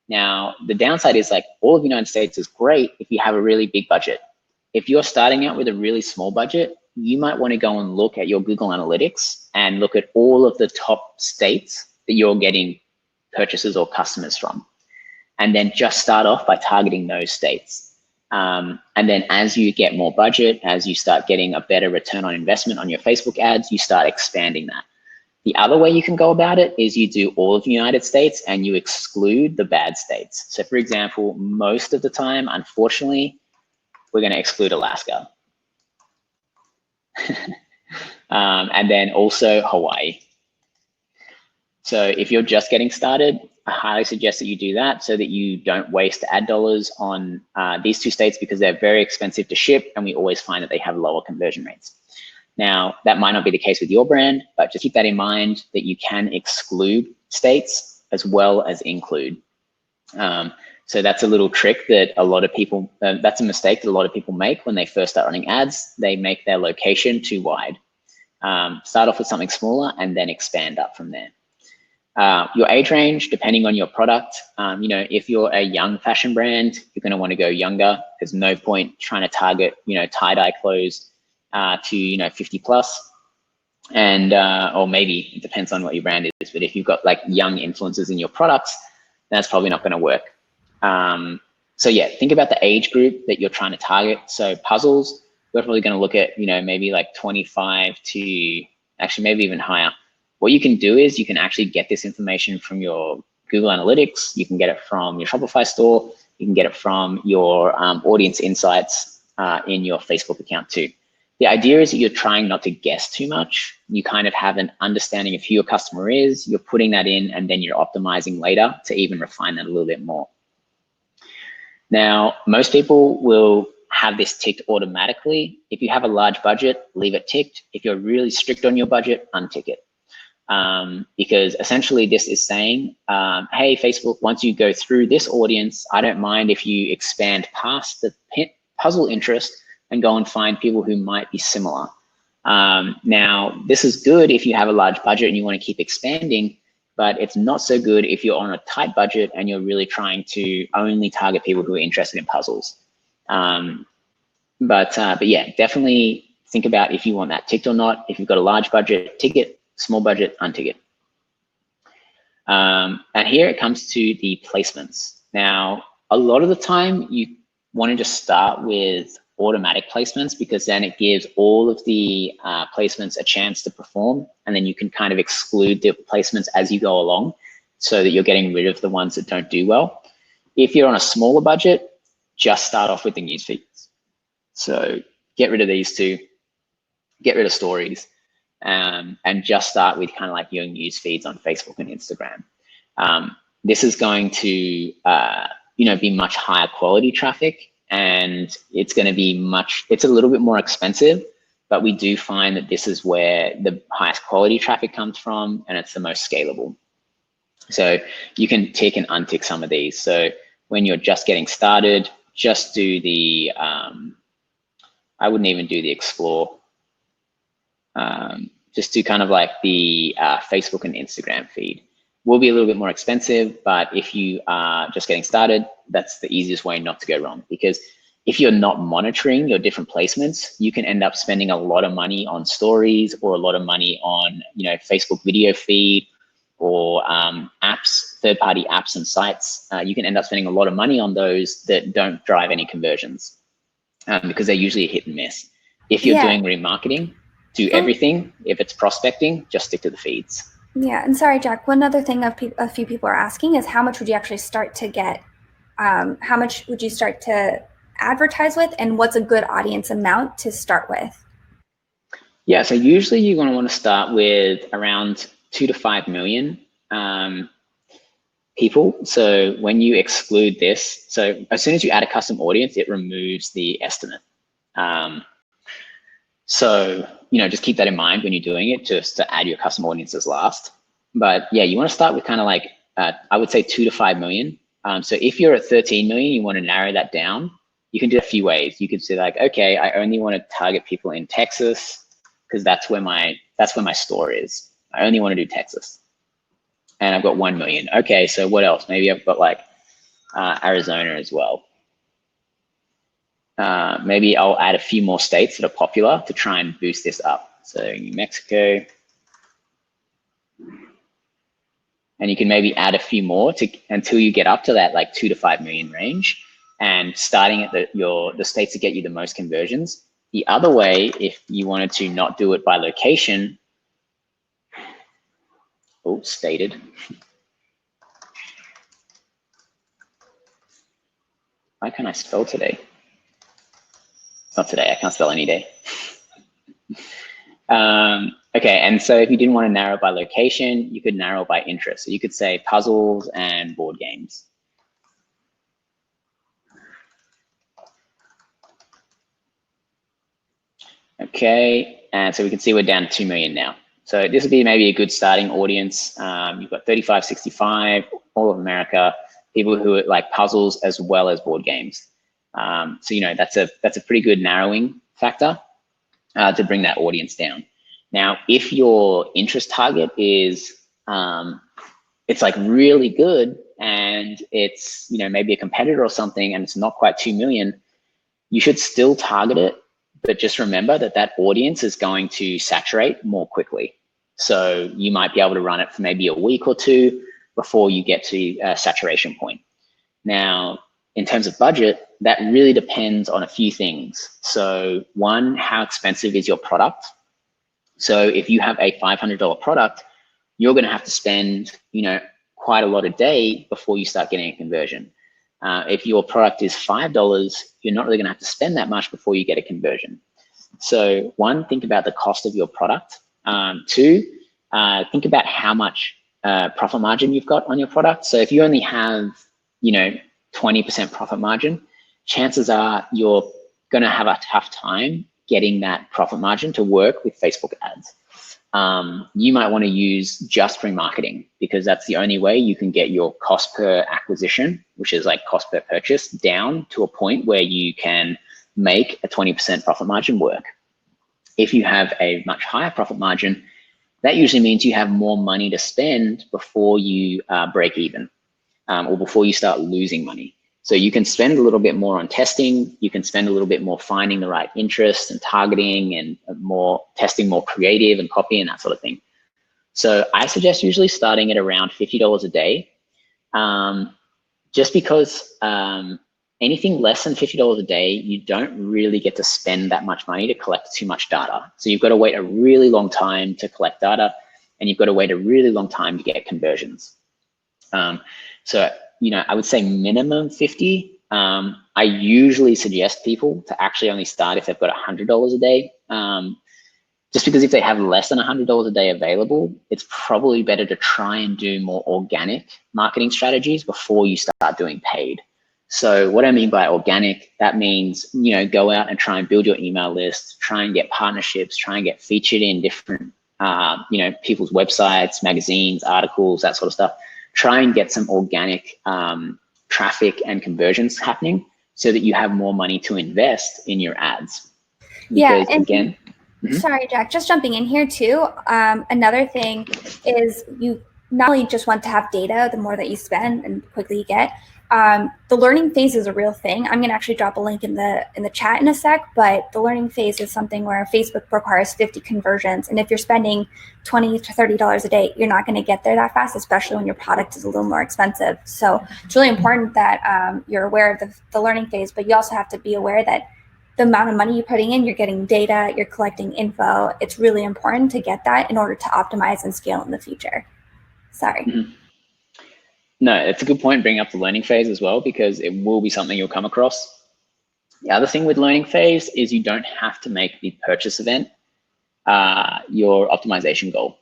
Now, the downside is like all of United States is great if you have a really big budget. If you're starting out with a really small budget, you might want to go and look at your Google Analytics and look at all of the top states that you're getting purchases or customers from. And then just start off by targeting those states. And then as you get more budget, as you start getting a better return on investment on your Facebook ads, you start expanding that. The other way you can go about it is you do all of the United States and you exclude the bad states. So for example, most of the time, unfortunately, we're going to exclude Alaska. And then also Hawaii. So if you're just getting started, I highly suggest that you do that so that you don't waste ad dollars on these two states, because they're very expensive to ship and we always find that they have lower conversion rates. Now, that might not be the case with your brand, but just keep that in mind that you can exclude states as well as include. So that's a little trick that a lot of people, that's a mistake that a lot of people make when they first start running ads. They make their location too wide. Start off with something smaller and then expand up from there. Your age range, depending on your product, if you're a young fashion brand, you're going to want to go younger. There's no point trying to target, tie-dye clothes to, 50 plus. And, or maybe it depends on what your brand is, but if you've got like young influencers in your products, that's probably not going to work. So yeah, think about the age group that you're trying to target. So puzzles, we're probably going to look at, maybe like 25 to actually maybe even higher. What you can do is you can actually get this information from your Google Analytics. You can get it from your Shopify store. You can get it from your audience insights in your Facebook account too. The idea is that you're trying not to guess too much. You kind of have an understanding of who your customer is. You're putting that in and then you're optimizing later to even refine that a little bit more. Now, most people will have this ticked automatically. If you have a large budget, leave it ticked. If you're really strict on your budget, untick it. Because essentially this is saying, hey, Facebook, once you go through this audience, I don't mind if you expand past the puzzle interest and go and find people who might be similar. Now, this is good if you have a large budget and you want to keep expanding, but it's not so good if you're on a tight budget and you're really trying to only target people who are interested in puzzles. But yeah, definitely think about if you want that ticked or not. If you've got a large budget, tick it. Small budget, untick it. And here it comes to the placements. Now, a lot of the time you want to just start with automatic placements, because then it gives all of the placements a chance to perform, and then you can kind of exclude the placements as you go along so that you're getting rid of the ones that don't do well. If you're on a smaller budget, just start off with the news feeds. So get rid of these two, get rid of stories. And just start with kind of like your news feeds on Facebook and Instagram. This is going to, be much higher quality traffic, and it's going to be it's a little bit more expensive, but we do find that this is where the highest quality traffic comes from, and it's the most scalable. So you can tick and untick some of these. So when you're just getting started, just do the, I wouldn't even do the explore. Just do kind of like the Facebook and Instagram feed. Will be a little bit more expensive, but if you are just getting started, that's the easiest way not to go wrong. Because if you're not monitoring your different placements, you can end up spending a lot of money on stories or a lot of money on, Facebook video feed or apps, third-party apps and sites. You can end up spending a lot of money on those that don't drive any conversions because they're usually a hit and miss. If you're doing remarketing, do everything. If it's prospecting, just stick to the feeds. Yeah, and sorry, Jack, one other thing a few people are asking is how much would you actually start to get? How much would you start to advertise with, and what's a good audience amount to start with? Yeah, so usually you're going to want to start with around 2 to 5 million people. So when you exclude this, so as soon as you add a custom audience, it removes the estimate. So, just keep that in mind when you're doing it, just to add your custom audiences last. But yeah, you want to start with kind of like, I would say 2 to 5 million. So if you're at 13 million, you want to narrow that down. You can do it a few ways. You could say like, okay, I only want to target people in Texas because that's where my store is. I only want to do Texas. And I've got 1 million. Okay, so what else? Maybe I've got like Arizona as well. Maybe I'll add a few more states that are popular to try and boost this up. So New Mexico. And you can maybe add a few more until you get up to that like 2 to 5 million range, and starting at the states that get you the most conversions. The other way, if you wanted to not do it by location, stated. Why can't I spell today? It's not today, I can't spell any day. Okay, and so if you didn't want to narrow by location, you could narrow by interest. So you could say puzzles and board games. Okay, and so we can see we're down to 2 million now. So this would be maybe a good starting audience. You've got 35, 65, all of America, people who like puzzles as well as board games. So that's a pretty good narrowing factor to bring that audience down. Now, if your interest target is it's like really good and it's maybe a competitor or something and it's not quite 2 million, you should still target it, but just remember that audience is going to saturate more quickly. So you might be able to run it for maybe a week or two before you get to a saturation point. Now, in terms of budget, that really depends on a few things. So one, how expensive is your product? So if you have a $500 product, you're going to have to spend, quite a lot a day before you start getting a conversion. If your product is $5, you're not really going to have to spend that much before you get a conversion. So one, think about the cost of your product. Two, think about how much profit margin you've got on your product. So if you only have, 20% profit margin, chances are you're going to have a tough time getting that profit margin to work with Facebook ads. You might want to use just remarketing because that's the only way you can get your cost per acquisition, which is like cost per purchase, down to a point where you can make a 20% profit margin work. If you have a much higher profit margin, that usually means you have more money to spend before you break even or before you start losing money. So you can spend a little bit more on testing, you can spend a little bit more finding the right interest and targeting and more testing more creative and copy and that sort of thing. So I suggest usually starting at around $50 a day, just because anything less than $50 a day, you don't really get to spend that much money to collect too much data. So you've got to wait a really long time to collect data, and you've got to wait a really long time to get conversions. So, I would say minimum 50. I usually suggest people to actually only start if they've got $100 a day. Just because if they have less than $100 a day available, it's probably better to try and do more organic marketing strategies before you start doing paid. So what I mean by organic, that means, go out and try and build your email list, try and get partnerships, try and get featured in different, people's websites, magazines, articles, that sort of stuff. Try and get some organic traffic and conversions happening so that you have more money to invest in your ads. Because and again, sorry, Jack, just jumping in here too. Another thing is you not only just want to have data, the more that you spend and quickly you get. The learning phase is a real thing. I'm going to actually drop a link in the chat in a sec, but the learning phase is something where Facebook requires 50 conversions. And if you're spending $20 to $30 a day, you're not going to get there that fast, especially when your product is a little more expensive. So it's really important that you're aware of the learning phase, but you also have to be aware that the amount of money you're putting in, you're getting data, you're collecting info. It's really important to get that in order to optimize and scale in the future. Sorry. Mm-hmm. No, it's a good point bringing up the learning phase as well, because it will be something you'll come across. The other thing with learning phase is you don't have to make the purchase event your optimization goal.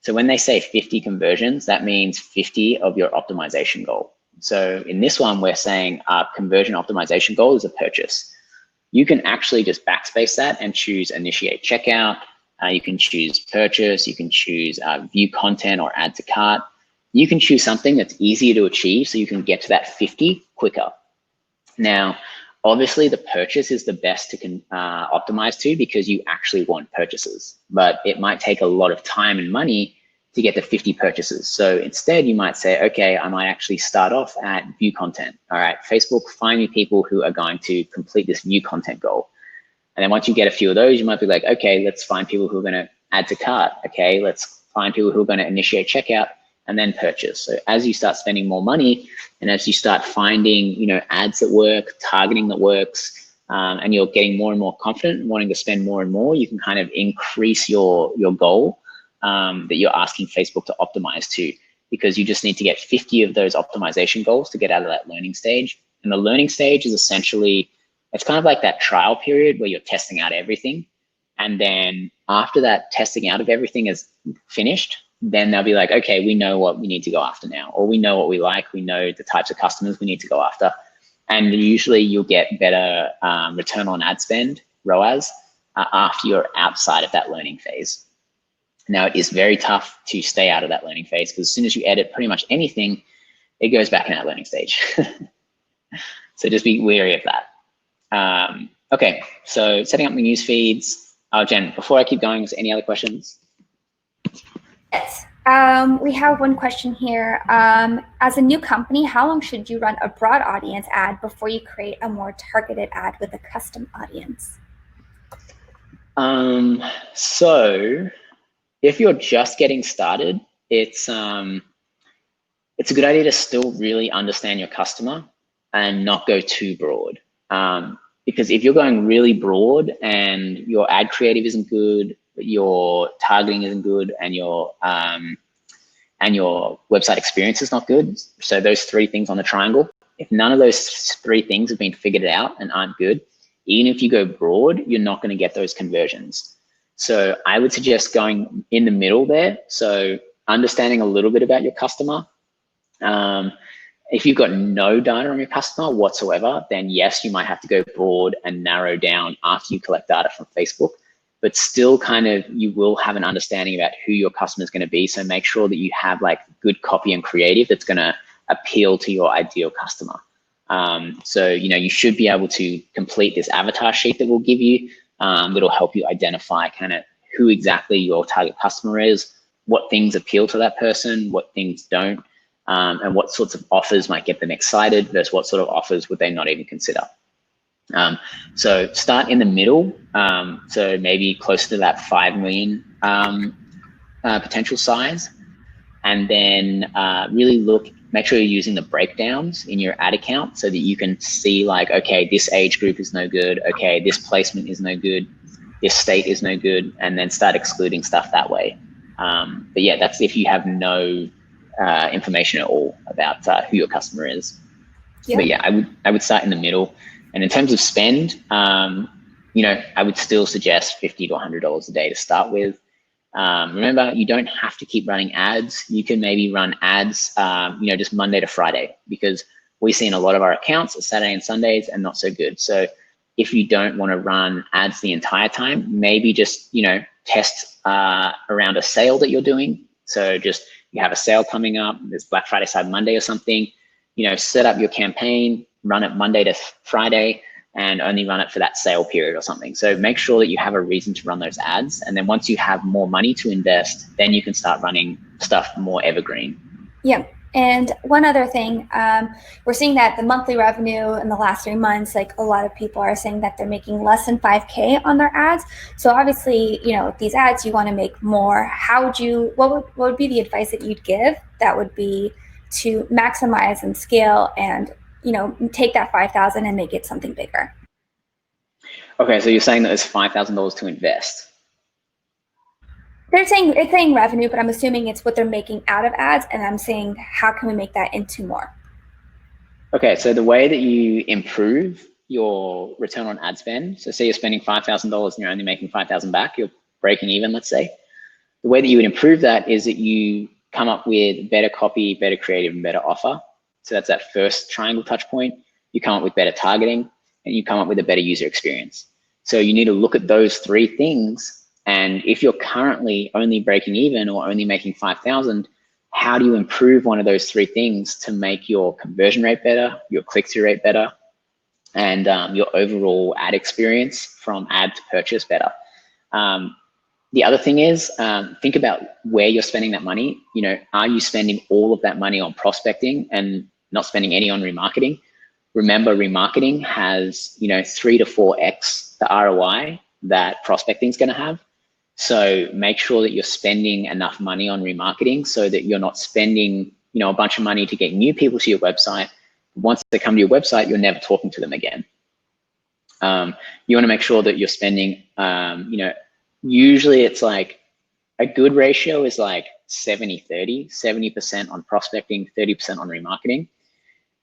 So when they say 50 conversions, that means 50 of your optimization goal. So in this one, we're saying our conversion optimization goal is a purchase. You can actually just backspace that and choose initiate checkout. You can choose purchase. You can choose view content or add to cart. You can choose something that's easier to achieve so you can get to that 50 quicker. Now, obviously the purchase is the best to optimize to, because you actually want purchases, but it might take a lot of time and money to get to 50 purchases. So instead you might say, okay, I might actually start off at view content. All right, Facebook, find me people who are going to complete this view content goal. And then once you get a few of those, you might be like, okay, let's find people who are going to add to cart. Okay, let's find people who are going to initiate checkout and then purchase. So as you start spending more money and as you start finding, ads that work, targeting that works, and you're getting more and more confident and wanting to spend more and more, you can kind of increase your goal that you're asking Facebook to optimize to, because you just need to get 50 of those optimization goals to get out of that learning stage. And the learning stage is essentially, it's kind of like that trial period where you're testing out everything. And then after that testing out of everything is finished, then they'll be like, okay, we know what we need to go after now, or we know what we like, we know the types of customers we need to go after. And usually you'll get better return on ad spend, ROAS, after you're outside of that learning phase. Now, it is very tough to stay out of that learning phase, because as soon as you edit pretty much anything, it goes back in that learning stage. So just be wary of that. Okay, so setting up the news feeds. Oh, Jen, before I keep going, is there any other questions? Yes. We have one question here. As a new company, how long should you run a broad audience ad before you create a more targeted ad with a custom audience? So if you're just getting started, it's a good idea to still really understand your customer and not go too broad. Because if you're going really broad and your ad creative isn't good, your targeting isn't good, and your website experience is not good, so those three things on the triangle, if none of those three things have been figured out and aren't good, even if you go broad, you're not going to get those conversions. So I would suggest going in the middle there. So understanding a little bit about your customer. If you've got no data on your customer whatsoever, then yes, you might have to go broad and narrow down after you collect data from Facebook, but still you will have an understanding about who your customer is going to be. So make sure that you have like good copy and creative that's going to appeal to your ideal customer. So, you should be able to complete this avatar sheet that we'll give you, that'll help you identify who exactly your target customer is, what things appeal to that person, what things don't, and what sorts of offers might get them excited versus what sort of offers would they not even consider. So start in the middle, so maybe close to that 5 million potential size, and then really make sure you're using the breakdowns in your ad account so that you can see like, okay, this age group is no good, okay, this placement is no good, this state is no good, and then start excluding stuff that way. But yeah, that's if you have no information at all about who your customer is. Yeah. But yeah, I would start in the middle. And in terms of spend, I would still suggest $50 to $100 a day to start with. Remember, you don't have to keep running ads. You can maybe run ads, just Monday to Friday, because we see in a lot of our accounts are Saturday and Sundays and not so good. So if you don't want to run ads the entire time, maybe just, test around a sale that you're doing. So just you have a sale coming up, there's Black Friday, Cyber Monday or something, set up your campaign, run it Monday to Friday, and only run it for that sale period or something. So make sure that you have a reason to run those ads. And then once you have more money to invest, then you can start running stuff more evergreen. Yeah. And one other thing, we're seeing that the monthly revenue in the last 3 months, like a lot of people are saying that they're making less than 5K on their ads. So obviously, these ads, you want to make more. What would be the advice that you'd give that would be to maximize and scale and, take that 5,000 and make it something bigger? Okay, so you're saying that there's $5,000 to invest. It's saying revenue, but I'm assuming it's what they're making out of ads, and I'm saying how can we make that into more? Okay, so the way that you improve your return on ad spend, so say you're spending $5,000 and you're only making 5,000 back, you're breaking even, let's say. The way that you would improve that is that you come up with better copy, better creative, and better offer. So that's that first triangle touch point. You come up with better targeting, and you come up with a better user experience. So you need to look at those three things. And if you're currently only breaking even or only making 5,000, how do you improve one of those three things to make your conversion rate better, your click-through rate better, and your overall ad experience from ad to purchase better? The other thing is, think about where you're spending that money. You know, are you spending all of that money on prospecting and not spending any on remarketing? Remember, remarketing has, 3 to 4x the ROI that prospecting is going to have. So make sure that you're spending enough money on remarketing so that you're not spending, a bunch of money to get new people to your website. Once they come to your website, you're never talking to them again. You want to make sure that you're spending, usually it's like a good ratio is like 70-30, 70% on prospecting, 30% on remarketing.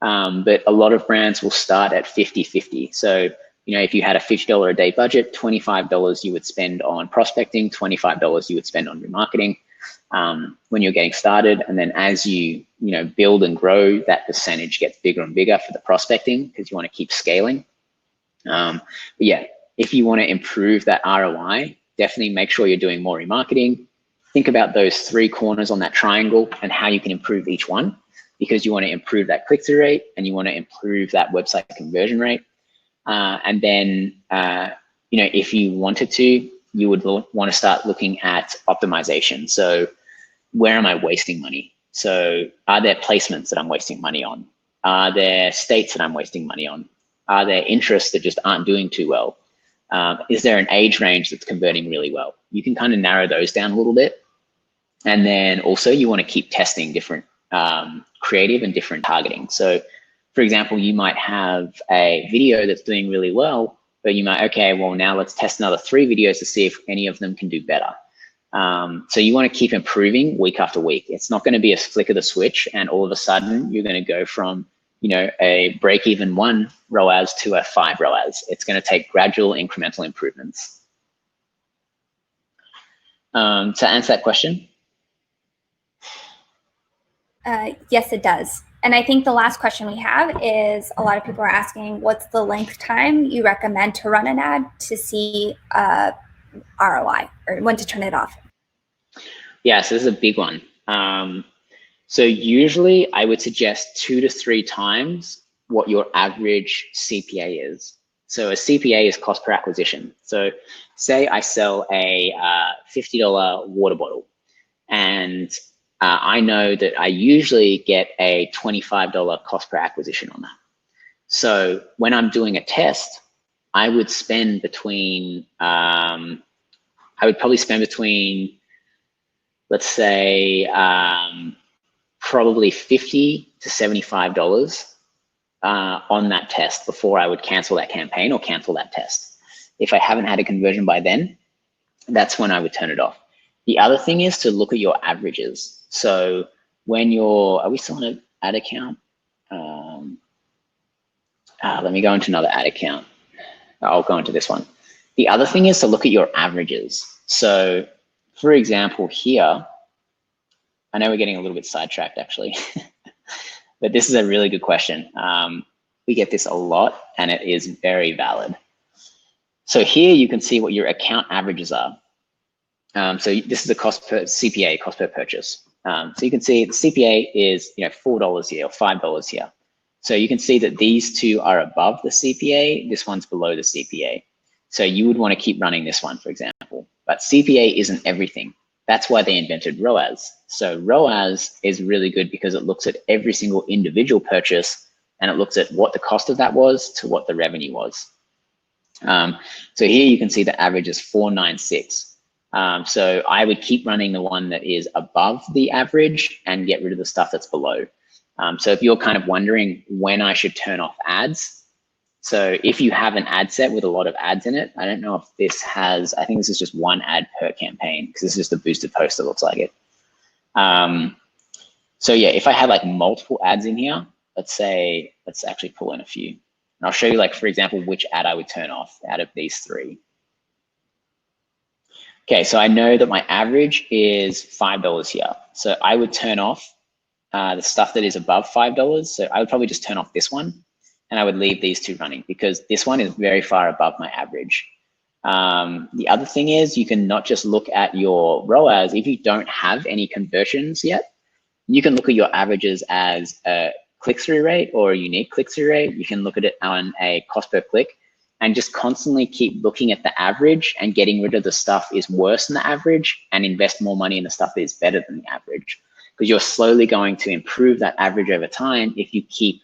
But a lot of brands will start at 50-50. So, if you had a $50 a day budget, $25 you would spend on prospecting, $25 you would spend on remarketing when you're getting started. And then as you, build and grow, that percentage gets bigger and bigger for the prospecting because you want to keep scaling. But yeah, if you want to improve that ROI, definitely make sure you're doing more remarketing. Think about those three corners on that triangle and how you can improve each one, because you want to improve that click-through rate and you want to improve that website conversion rate. And then, if you wanted to, you would want to start looking at optimization. So where am I wasting money? So are there placements that I'm wasting money on? Are there states that I'm wasting money on? Are there interests that just aren't doing too well? Is there an age range that's converting really well? You can kind of narrow those down a little bit. And then also you want to keep testing different creative and different targeting. So for example, you might have a video that's doing really well, but you might, okay, well now let's test another 3 videos to see if any of them can do better. So you want to keep improving week after week. It's not going to be a flick of the switch and all of a sudden you're going to go from, a break-even 1 ROAS to a 5 ROAS. It's going to take gradual incremental improvements. To answer that question? Yes, it does. And I think the last question we have is, a lot of people are asking, what's the length time you recommend to run an ad to see ROI, or when to turn it off? Yeah, so this is a big one. So usually I would suggest 2 to 3 times what your average CPA is. So a CPA is cost per acquisition. So say I sell a $50 water bottle, and I know that I usually get a $25 cost per acquisition on that. So when I'm doing a test, I would spend between, let's say, probably $50 to $75 on that test before I would cancel that campaign or cancel that test. If I haven't had a conversion by then, that's when I would turn it off. The other thing is to look at your averages. So when are we still on an ad account? Let me go into another ad account. I'll go into this one. The other thing is to look at your averages. So for example, here, I know we're getting a little bit sidetracked actually, but this is a really good question. We get this a lot and it is very valid. So here you can see what your account averages are. So this is the cost per CPA, cost per purchase. So you can see the CPA is $4 here or $5 here. So you can see that these two are above the CPA, this one's below the CPA. So you would want to keep running this one, for example. But CPA isn't everything. That's why they invented ROAS. So ROAS is really good because it looks at every single individual purchase and it looks at what the cost of that was to what the revenue was. So here you can see the average is 496. So I would keep running the one that is above the average and get rid of the stuff that's below. So if you're kind of wondering when I should turn off ads, So if you have an ad set with a lot of ads in it, I don't know if this has, I think this is just one ad per campaign because this is just a boosted post that looks like it. So yeah, if I had like multiple ads in here, let's actually pull in a few. And I'll show you, like, for example, which ad I would turn off out of these 3. Okay, so I know that my average is $5 here. So I would turn off the stuff that is above $5. So I would probably just turn off this one, and I would leave these 2 running because this one is very far above my average. The other thing is you can not just look at your ROAS. If you don't have any conversions yet, you can look at your averages as a click-through rate or a unique click-through rate. You can look at it on a cost per click and just constantly keep looking at the average and getting rid of the stuff is worse than the average and invest more money in the stuff that is better than the average. Because you're slowly going to improve that average over time if you keep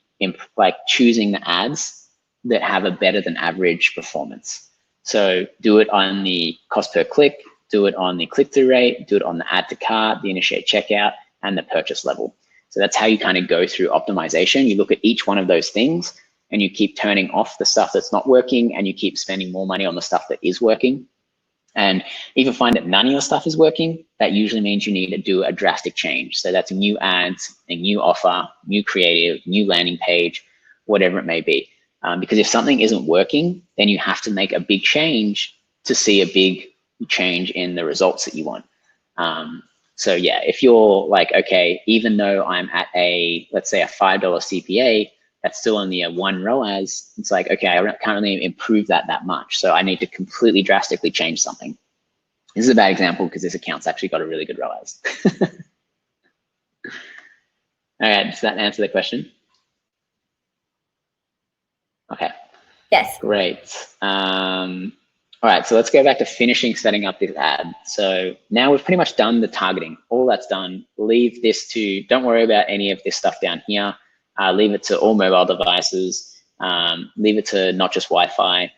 choosing the ads that have a better than average performance. So do it on the cost per click, do it on the click-through rate, do it on the add to cart, the initiate checkout, and the purchase level. So that's how you kind of go through optimization. You look at each one of those things and you keep turning off the stuff that's not working and you keep spending more money on the stuff that is working. And if you find that none of your stuff is working, that usually means you need to do a drastic change. So that's new ads, a new offer, new creative, new landing page, whatever it may be. Because if something isn't working, then you have to make a big change to see a big change in the results that you want. So yeah, if you're like, okay, even though I'm at let's say a $5 CPA, that's still only a 1 ROAS, it's like, okay, I can't really improve that much. So I need to completely drastically change something. This is a bad example because this account's actually got a really good ROAS. All right, does that answer the question? Okay. Yes. Great. All right, so let's go back to finishing setting up this ad. So now we've pretty much done the targeting. All that's done. Leave this to, don't worry about any of this stuff down here. Leave it to all mobile devices. Leave it to not just Wi-Fi.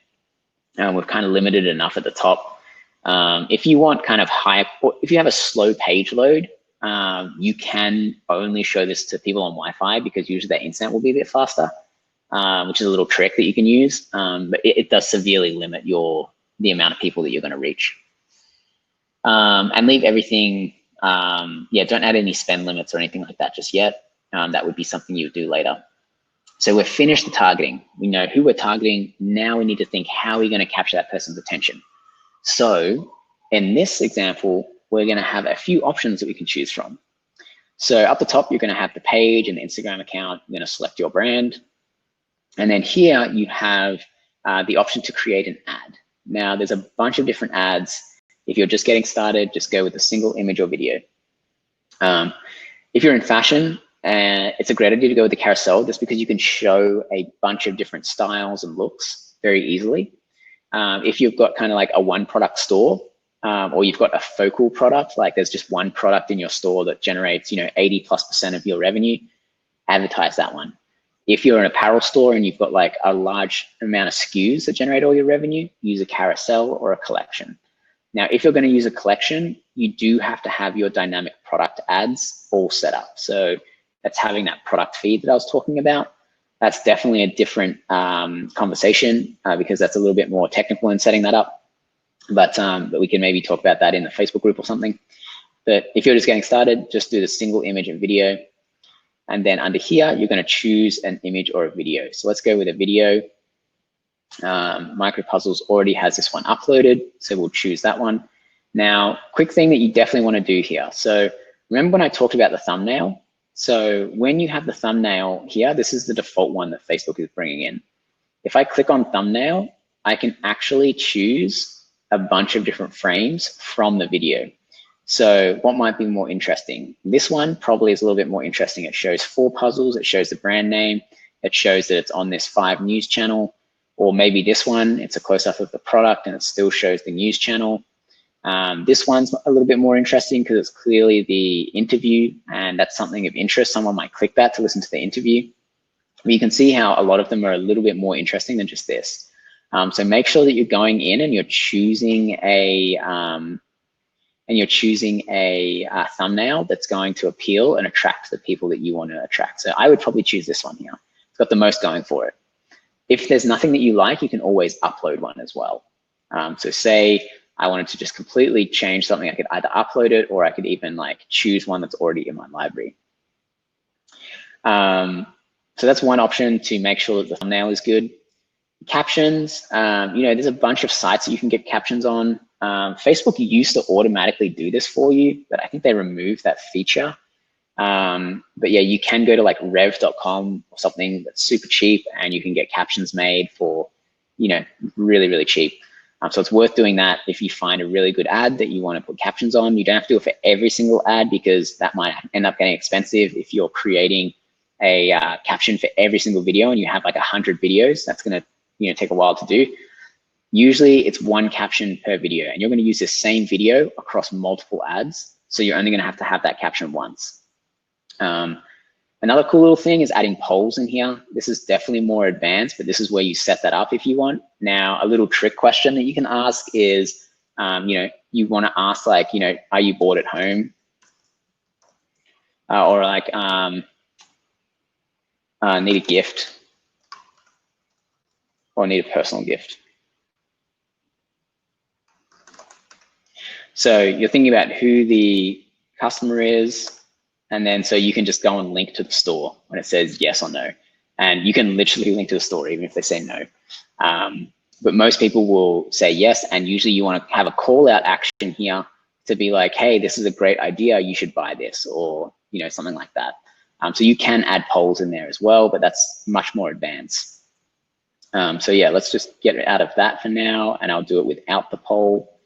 We've kind of limited enough at the top. If you want kind of high, or if you have a slow page load, you can only show this to people on Wi-Fi because usually their internet will be a bit faster, which is a little trick that you can use. But it does severely limit the amount of people that you're going to reach. And leave everything, yeah, don't add any spend limits or anything like that just yet. That would be something you would do later. So we've finished the targeting. We know who we're targeting. Now we need to think, how are we going to capture that person's attention? So in this example, we're going to have a few options that we can choose from. So up the top, you're going to have the page and the Instagram account. You're going to select your brand. And then here you have the option to create an ad. Now there's a bunch of different ads. If you're just getting started, just go with a single image or video. If you're in fashion, it's a great idea to go with the carousel just because you can show a bunch of different styles and looks very easily. If you've got kind of like a 1 product store, or you've got a focal product, like there's just 1 product in your store that generates, 80+% of your revenue, advertise that one. If you're an apparel store and you've got like a large amount of SKUs that generate all your revenue, use a carousel or a collection. Now, if you're going to use a collection, you do have to have your dynamic product ads all set up. So that's having that product feed that I was talking about. That's definitely a different conversation because that's a little bit more technical in setting that up. But we can maybe talk about that in the Facebook group or something. But if you're just getting started, just do the single image and video. And then under here, you're going to choose an image or a video. So let's go with a video. MicroPuzzles already has this one uploaded, so we'll choose that one. Now, quick thing that you definitely want to do here. So remember when I talked about the thumbnail? So when you have the thumbnail here, this is the default one that Facebook is bringing in. If I click on thumbnail, I can actually choose a bunch of different frames from the video. So what might be more interesting? This one probably is a little bit more interesting. It shows 4 puzzles, it shows the brand name, it shows that it's on this 5 news channel, or maybe this one, it's a close-up of the product and it still shows the news channel. This one's a little bit more interesting because it's clearly the interview and that's something of interest. Someone might click that to listen to the interview. But you can see how a lot of them are a little bit more interesting than just this. So make sure that you're going in and you're choosing a thumbnail that's going to appeal and attract the people that you want to attract. So I would probably choose this one here. It's got the most going for it. If there's nothing that you like, you can always upload one as well. So say I wanted to just completely change something, I could either upload it or I could even like choose one that's already in my library. So that's one option to make sure that the thumbnail is good. Captions, there's a bunch of sites that you can get captions on. Facebook used to automatically do this for you, but I think they removed that feature. But yeah, you can go to like rev.com or something that's super cheap and you can get captions made for, really, really cheap. So it's worth doing that if you find a really good ad that you want to put captions on. You don't have to do it for every single ad because that might end up getting expensive. If you're creating a caption for every single video and you have like 100 videos, that's going to take a while to do. Usually it's one caption per video and you're going to use the same video across multiple ads. So you're only going to have that caption once. Another cool little thing is adding polls in here. This is definitely more advanced, but this is where you set that up if you want. Now, a little trick question that you can ask is, you want to ask like, are you bored at home? Or like, need a gift or need a personal gift. So you're thinking about who the customer is, and then so you can just go and link to the store when it says yes or no. And you can literally link to the store even if they say no. But most people will say yes, and usually you want to have a call out action here to be like, hey, this is a great idea, you should buy this, or something like that. So you can add polls in there as well, but that's much more advanced. So yeah, let's just get out of that for now, and I'll do it without the poll,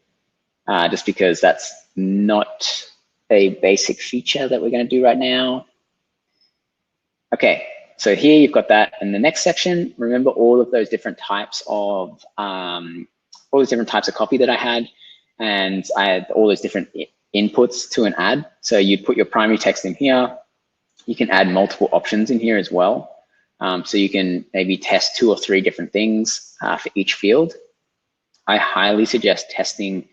just because that's not a basic feature that we're going to do right now. Okay, so here you've got that. In the next section, remember all of those different types of copy that I had, and I had all those different inputs to an ad. So you'd put your primary text in here. You can add multiple options in here as well. So you can maybe test 2 or 3 different things for each field. I highly suggest testing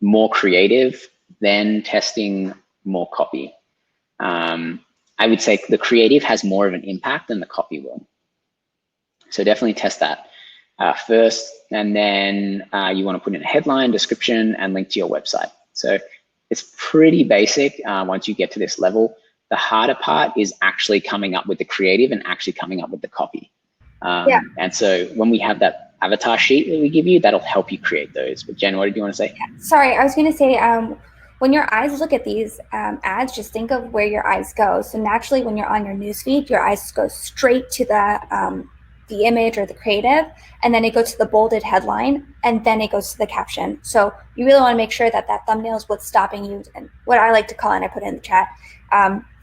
more creative than testing more copy. I would say the creative has more of an impact than the copy will. So definitely test that first, and then you want to put in a headline, description, and link to your website. So it's pretty basic once you get to this level. The harder part is actually coming up with the creative and actually coming up with the copy. And so when we have that avatar sheet that we give you, that'll help you create those. But Jen, what did you want to say? Sorry, I was going to say, when your eyes look at these ads, just think of where your eyes go. So naturally, when you're on your newsfeed, your eyes go straight to the image or the creative, and then it goes to the bolded headline, and then it goes to the caption. So you really want to make sure that that thumbnail is what's stopping you, and what I like to call, and I put it in the chat,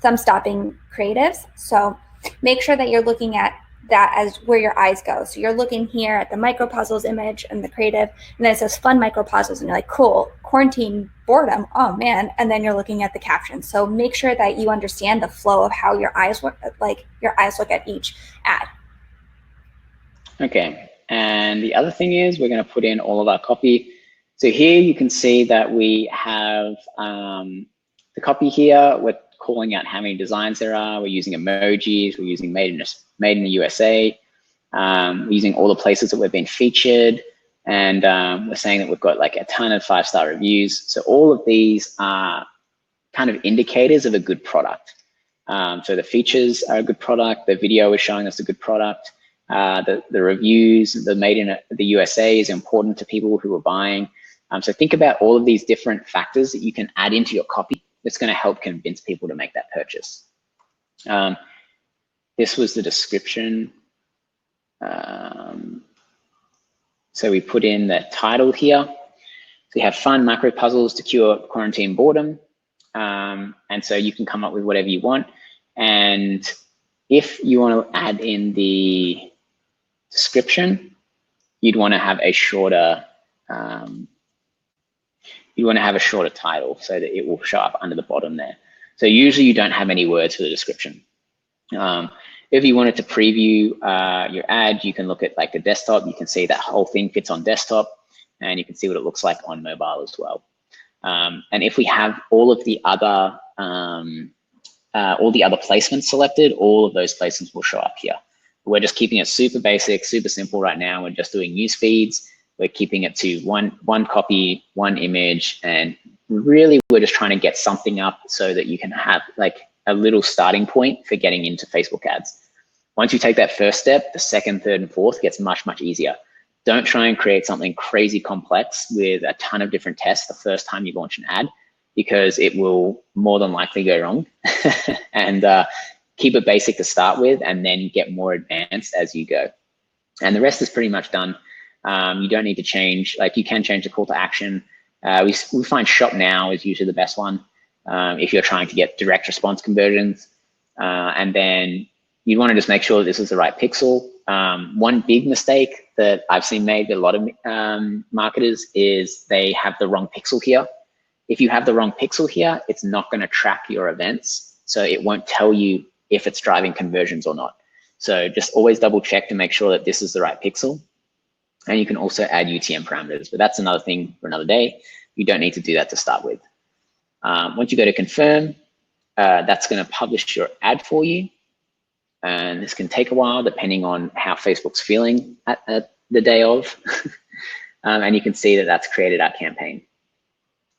thumb stopping creatives. So make sure that you're looking at that as where your eyes go. So you're looking here at the micro puzzles image and the creative, and then it says fun micro puzzles, and you're like, cool, quarantine boredom, oh man, and then you're looking at the caption. So make sure that you understand the flow of how your eyes work, like your eyes look at each ad. Okay, and the other thing is we're going to put in all of our copy. So here you can see that we have the copy here. We're calling out how many designs there are. We're using emojis. We're using made in the USA. We're using all the places that we've been featured, and we're saying that we've got like a ton of 5-star reviews. So all of these are kind of indicators of a good product. So the features are a good product. The video is showing us a good product. The reviews, the made in the USA is important to people who are buying. So think about all of these different factors that you can add into your copy that's going to help convince people to make that purchase. This was the description. So we put in the title here. So we have fun macro puzzles to cure quarantine boredom. And so you can come up with whatever you want. And if you want to add in the description, you'd want to have a shorter title so that it will show up under the bottom there. So usually you don't have any words for the description. If you wanted to preview your ad, you can look at like the desktop. You can see that whole thing fits on desktop, and you can see what it looks like on mobile as well. And if we have all of the other placements selected, all of those placements will show up here. We're just keeping it super basic, super simple right now. We're just doing news feeds. We're keeping it to one copy, one image, and really we're just trying to get something up so that you can have like a little starting point for getting into Facebook ads. Once you take that first step, the second, third, and fourth gets much, much easier. Don't try and create something crazy complex with a ton of different tests the first time you launch an ad, because it will more than likely go wrong. And keep it basic to start with, and then get more advanced as you go. And the rest is pretty much done. You don't need to change, like you can change the call to action. We find Shop Now is usually the best one if you're trying to get direct response conversions. And then you want to just make sure that this is the right pixel. One big mistake that I've seen made with a lot of marketers is they have the wrong pixel here. If you have the wrong pixel here, it's not going to track your events. So it won't tell you if it's driving conversions or not. So just always double check to make sure that this is the right pixel. And you can also add UTM parameters, but that's another thing for another day. You don't need to do that to start with. Once you go to confirm, that's going to publish your ad for you. And this can take a while depending on how Facebook's feeling at the day of. And you can see that that's created our campaign.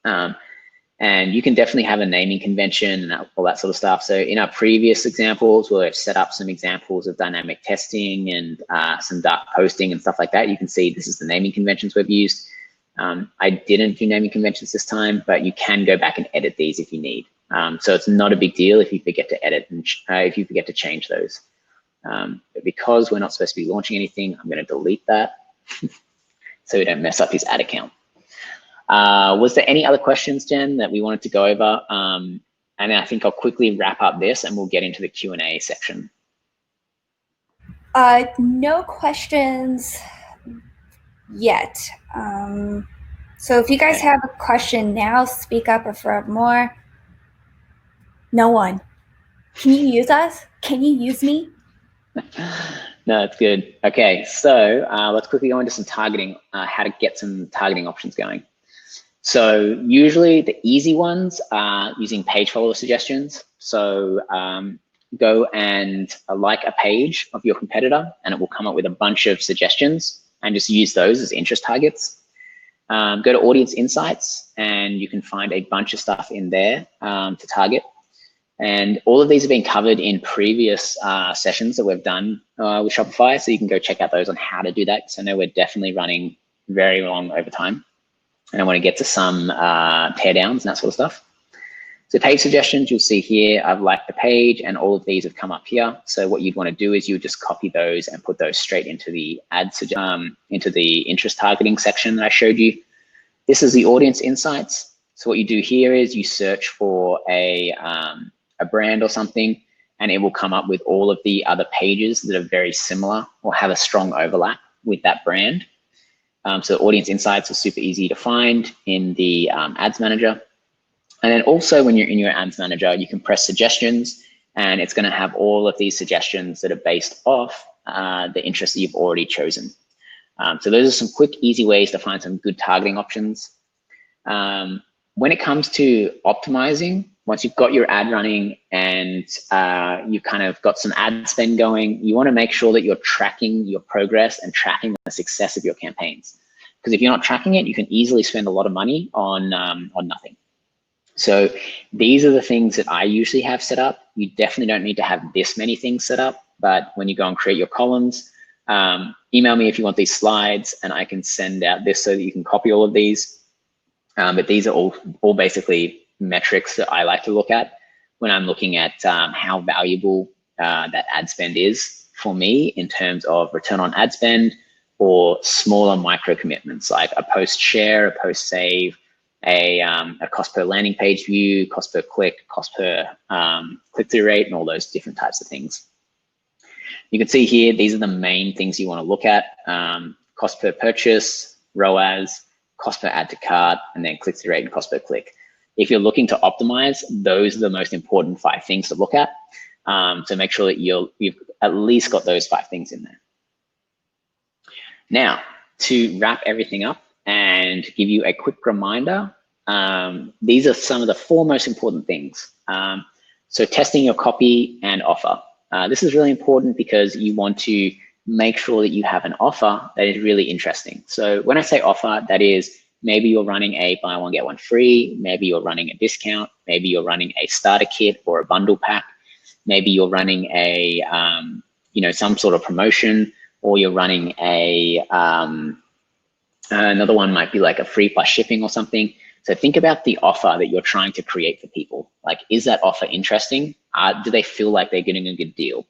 And you can definitely have a naming convention and all that sort of stuff. So in our previous examples, we've set up some examples of dynamic testing and some dark posting and stuff like that. You can see this is the naming conventions we've used. I didn't do naming conventions this time, but you can go back and edit these if you need. So it's not a big deal if you forget to edit and if you forget to change those. But because we're not supposed to be launching anything, I'm going to delete that so we don't mess up his ad account. Was there any other questions, Jen, that we wanted to go over? And I think I'll quickly wrap up this and we'll get into the Q&A section. No questions yet. So if you guys have a question now, speak up or for more. No one. Can you use us? Can you use me? No, it's good. Okay, so let's quickly go into some targeting, how to get some targeting options going. So usually the easy ones are using page follower suggestions. So go and like a page of your competitor and it will come up with a bunch of suggestions, and just use those as interest targets. Go to audience insights and you can find a bunch of stuff in there to target. And all of these have been covered in previous sessions that we've done with Shopify. So you can go check out those on how to do that. So I know we're definitely running very long over time. And I want to get to some teardowns and that sort of stuff. So page suggestions, you'll see here, I've liked the page and all of these have come up here. So what you'd want to do is you just copy those and put those straight into the into the interest targeting section that I showed you. This is the audience insights. So what you do here is you search for a brand or something, and it will come up with all of the other pages that are very similar or have a strong overlap with that brand. So audience insights are super easy to find in the ads manager. And then also when you're in your ads manager, you can press suggestions and it's going to have all of these suggestions that are based off the interest that you've already chosen. So those are some quick, easy ways to find some good targeting options. When it comes to optimizing, once you've got your ad running and you've kind of got some ad spend going, you want to make sure that you're tracking your progress and tracking the success of your campaigns. Because if you're not tracking it, you can easily spend a lot of money on nothing. So these are the things that I usually have set up. You definitely don't need to have this many things set up, but when you go and create your columns, email me if you want these slides and I can send out this so that you can copy all of these. But these are all basically metrics that I like to look at when I'm looking at how valuable that ad spend is for me in terms of return on ad spend or smaller micro commitments like a post share, a post save, a cost per landing page view, cost per click, cost per click-through rate, and all those different types of things. You can see here, these are the main things you want to look at. Cost per purchase, ROAS, cost per add to cart, and then click-through rate and cost per click. If you're looking to optimize, those are the most important 5 things to look at. So make sure that you've at least got those 5 things in there. Now, to wrap everything up and give you a quick reminder, these are some of the 4 most important things. So testing your copy and offer. This is really important because you want to make sure that you have an offer that is really interesting. So when I say offer, that is maybe you're running a buy one, get one free, maybe you're running a discount, maybe you're running a starter kit or a bundle pack, maybe you're running a, some sort of promotion, or you're running a, another one might be like a free plus shipping or something. So think about the offer that you're trying to create for people. Like, is that offer interesting? Do they feel like they're getting a good deal?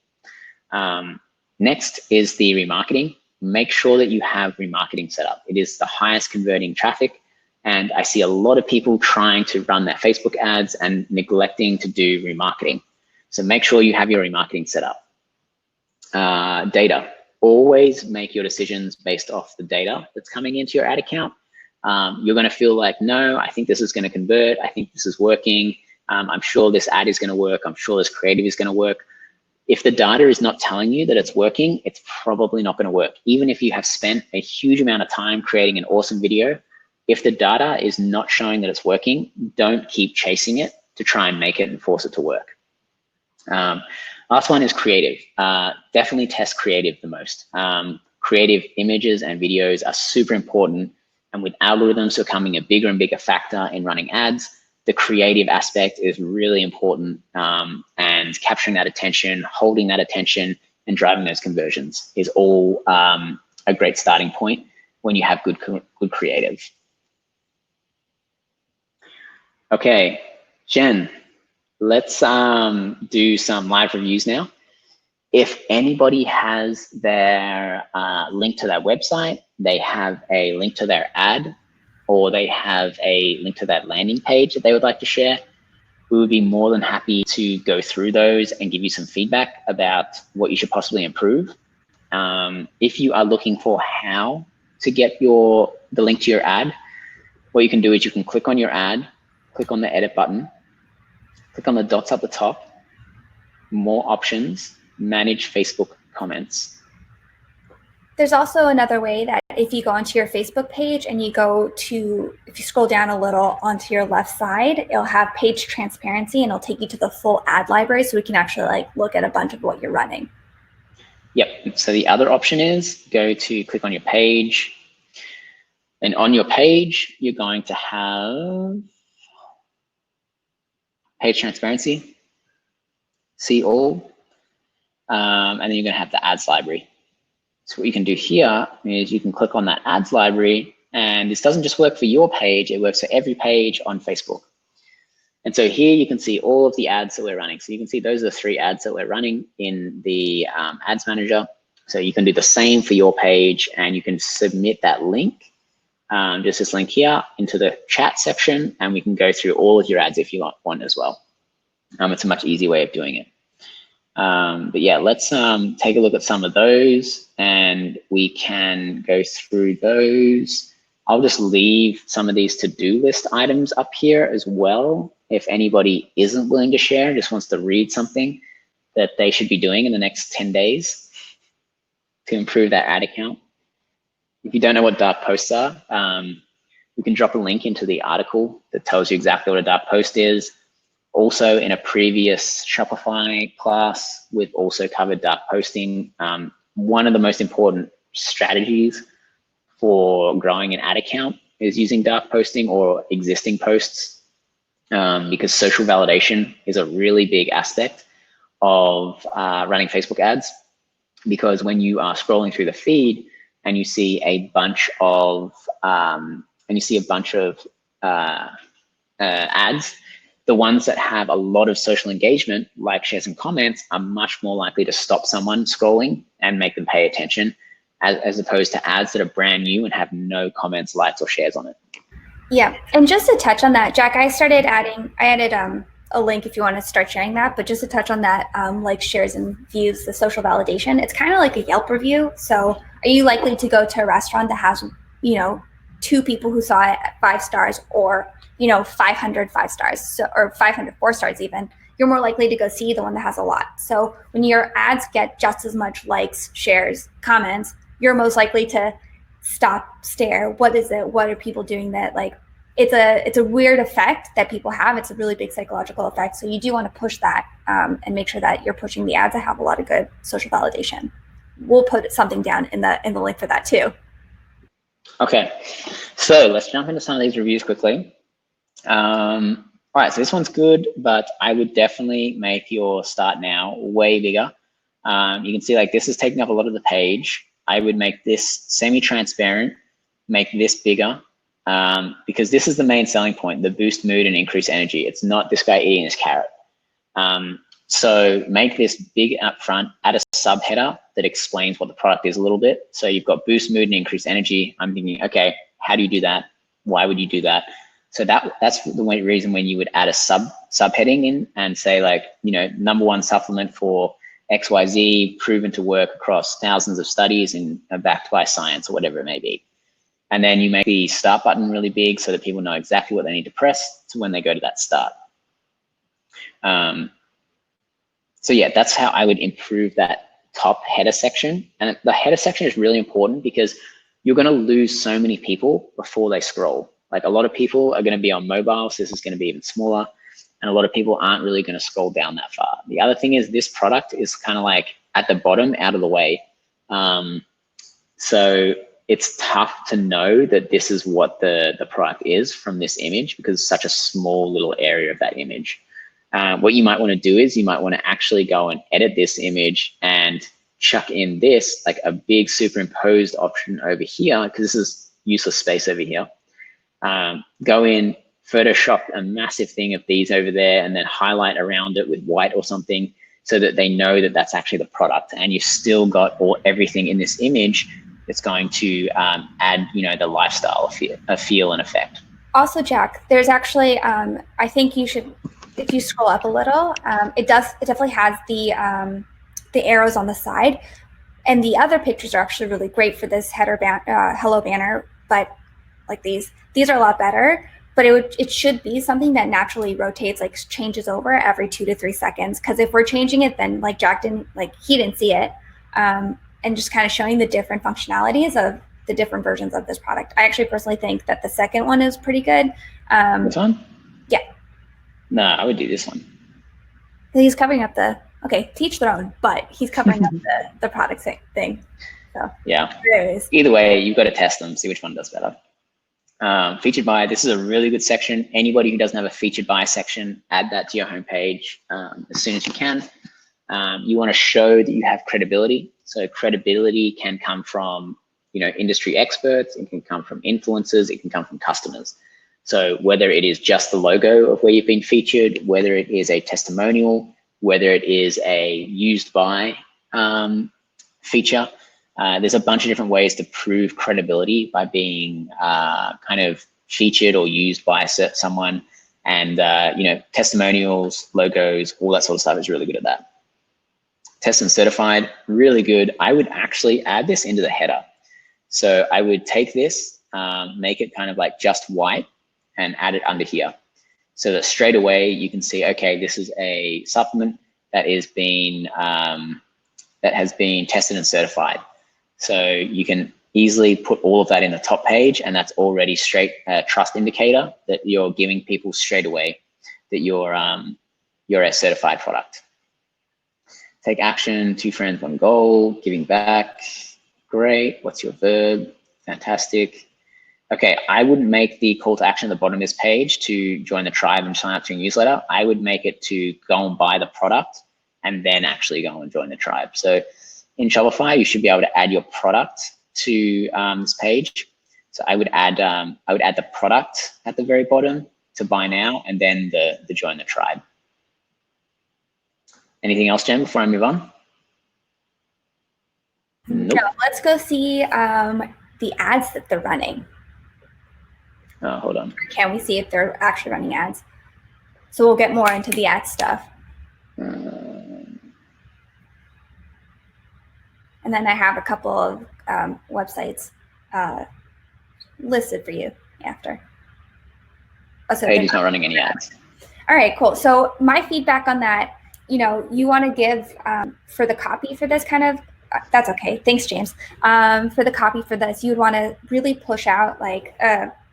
Next is the remarketing. Make sure that you have remarketing set up. It is the highest converting traffic. And I see a lot of people trying to run their Facebook ads and neglecting to do remarketing. So make sure you have your remarketing set up. Data. Always make your decisions based off the data that's coming into your ad account. You're going to feel like, no, I think this is going to convert. I think this is working. I'm sure this ad is going to work. I'm sure this creative is going to work. If the data is not telling you that it's working, it's probably not going to work. Even if you have spent a huge amount of time creating an awesome video, if the data is not showing that it's working, don't keep chasing it to try and make it and force it to work. Last one is creative. Definitely test creative the most. Creative images and videos are super important. And with algorithms becoming a bigger and bigger factor in running ads, the creative aspect is really important, and capturing that attention, holding that attention, and driving those conversions is all a great starting point when you have good creative. Okay, Jen, let's do some live reviews now. If anybody has their link to their website, they have a link to their ad, or they have a link to that landing page that they would like to share, we would be more than happy to go through those and give you some feedback about what you should possibly improve. If you are looking for how to get the link to your ad, what you can do is you can click on your ad, click on the edit button, click on the dots at the top, more options, manage Facebook comments. There's also another way that if you go onto your Facebook page and you if you scroll down a little onto your left side, it'll have page transparency and it'll take you to the full ad library, so we can actually look at a bunch of what you're running. Yep, so the other option is click on your page, and on your page, you're going to have page transparency, see all, and then you're going to have the ads library. So what you can do here is you can click on that ads library, and this doesn't just work for your page, it works for every page on Facebook. And so here you can see all of the ads that we're running. So you can see those are the 3 ads that we're running in the ads manager. So you can do the same for your page, and you can submit that link, just this link here, into the chat section, and we can go through all of your ads if you want as well. It's a much easier way of doing it. But yeah, let's take a look at some of those, and we can go through those. I'll just leave some of these to-do list items up here as well. If anybody isn't willing to share, just wants to read something that they should be doing in the next 10 days to improve their ad account. If you don't know what dark posts are, we can drop a link into the article that tells you exactly what a dark post is. Also, in a previous Shopify class, we've also covered dark posting. One of the most important strategies for growing an ad account is using dark posting or existing posts, because social validation is a really big aspect of running Facebook ads. Because when you are scrolling through the feed and you see a bunch of ads, the ones that have a lot of social engagement, like shares and comments, are much more likely to stop someone scrolling and make them pay attention, as opposed to ads that are brand new and have no comments, likes, or shares on it. Yeah, and just to touch on that, Jack, I added a link if you want to start sharing that, but just to touch on that, like shares and views, the social validation, it's kind of like a Yelp review. So are you likely to go to a restaurant that has, 2 people who saw it at 5 stars, or 500 5 stars, or 500 4 stars even? You're more likely to go see the one that has a lot. So when your ads get just as much likes, shares, comments, you're most likely to stop, stare. What is it? What are people doing that it's a weird effect that people have. It's a really big psychological effect. So you do want to push that and make sure that you're pushing the ads that have a lot of good social validation. We'll put something down in the link for that too. Okay, so let's jump into some of these reviews quickly. All right, so this one's good, but I would definitely make your start now way bigger. You can see like this is taking up a lot of the page. I would make this semi-transparent, make this bigger, because this is the main selling point, the boost mood and increase energy. It's not this guy eating his carrot. So make this big up front, add a subheader that explains what the product is a little bit. So you've got boost mood and increase energy. I'm thinking, okay, how do you do that? Why would you do that? So that's the reason when you would add a subheading in and say like, you know, #1 supplement for XYZ, proven to work across thousands of studies and backed by science or whatever it may be. And then you make the start button really big so that people know exactly what they need to press to when they go to that start. So yeah, that's how I would improve that top header section. And the header section is really important because you're going to lose so many people before they scroll. Like a lot of people are going to be on mobile, so this is going to be even smaller. And a lot of people aren't really going to scroll down that far. The other thing is this product is kind of like at the bottom, out of the way. So it's tough to know that this is what the product is from this image because it's such a small little area of that image. What you might want to do is you might want to actually go and edit this image and chuck in this, like a big superimposed option over here, because this is useless space over here. Go in, Photoshop a massive thing of these over there and then highlight around it with white or something so that they know that that's actually the product. And you've still got everything in this image that's going to add, you know, the lifestyle feel and effect. Also, Jack, there's actually, I think you should, if you scroll up a little, it definitely has the arrows on the side. And the other pictures are actually really great for this header hello banner, but like these are a lot better. But it should be something that naturally rotates, like changes over every 2 to 3 seconds. Because if we're changing it, then like Jack he didn't see it, and just kind of showing the different functionalities of the different versions of this product. I actually personally think that the second one is pretty good. This one? Yeah. No, I would do this one. He's covering up teach their own, but he's covering up the product thing. So yeah. Anyways. Either way, you've got to test them, see which one does better. Featured by, this is a really good section. Anybody who doesn't have a featured by section, add that to your homepage as soon as you can. You want to show that you have credibility. So credibility can come from, you know, industry experts, it can come from influencers, it can come from customers. So whether it is just the logo of where you've been featured, whether it is a testimonial, whether it is a used by feature, there's a bunch of different ways to prove credibility by being kind of featured or used by someone. And, you know, testimonials, logos, all that sort of stuff is really good at that. Test and certified, really good. I would actually add this into the header. So I would take this, make it kind of like just white and add it under here. So that straight away you can see, okay, this is a supplement that has been tested and certified. So you can easily put all of that in the top page, and that's already straight trust indicator that you're giving people straight away that you're a certified product. Take action, 2 friends, 1 goal, giving back, great. What's your verb? Fantastic. Okay, I wouldn't make the call to action at the bottom of this page to join the tribe and sign up to your newsletter. I would make it to go and buy the product and then actually go and join the tribe. So in Shopify, you should be able to add your product to this page. So I would add the product at the very bottom to buy now, and then the join the tribe. Anything else, Jen, before I move on? Nope. No, let's go see the ads that they're running. Oh, hold on. Can we see if they're actually running ads? So we'll get more into the ad stuff. And then I have a couple of websites listed for you after. Oh, so page is not running any ads. All right, cool. So my feedback on that, you know, you want to give for the copy for this kind of, that's okay. Thanks, James. For the copy for this, you'd want to really push out like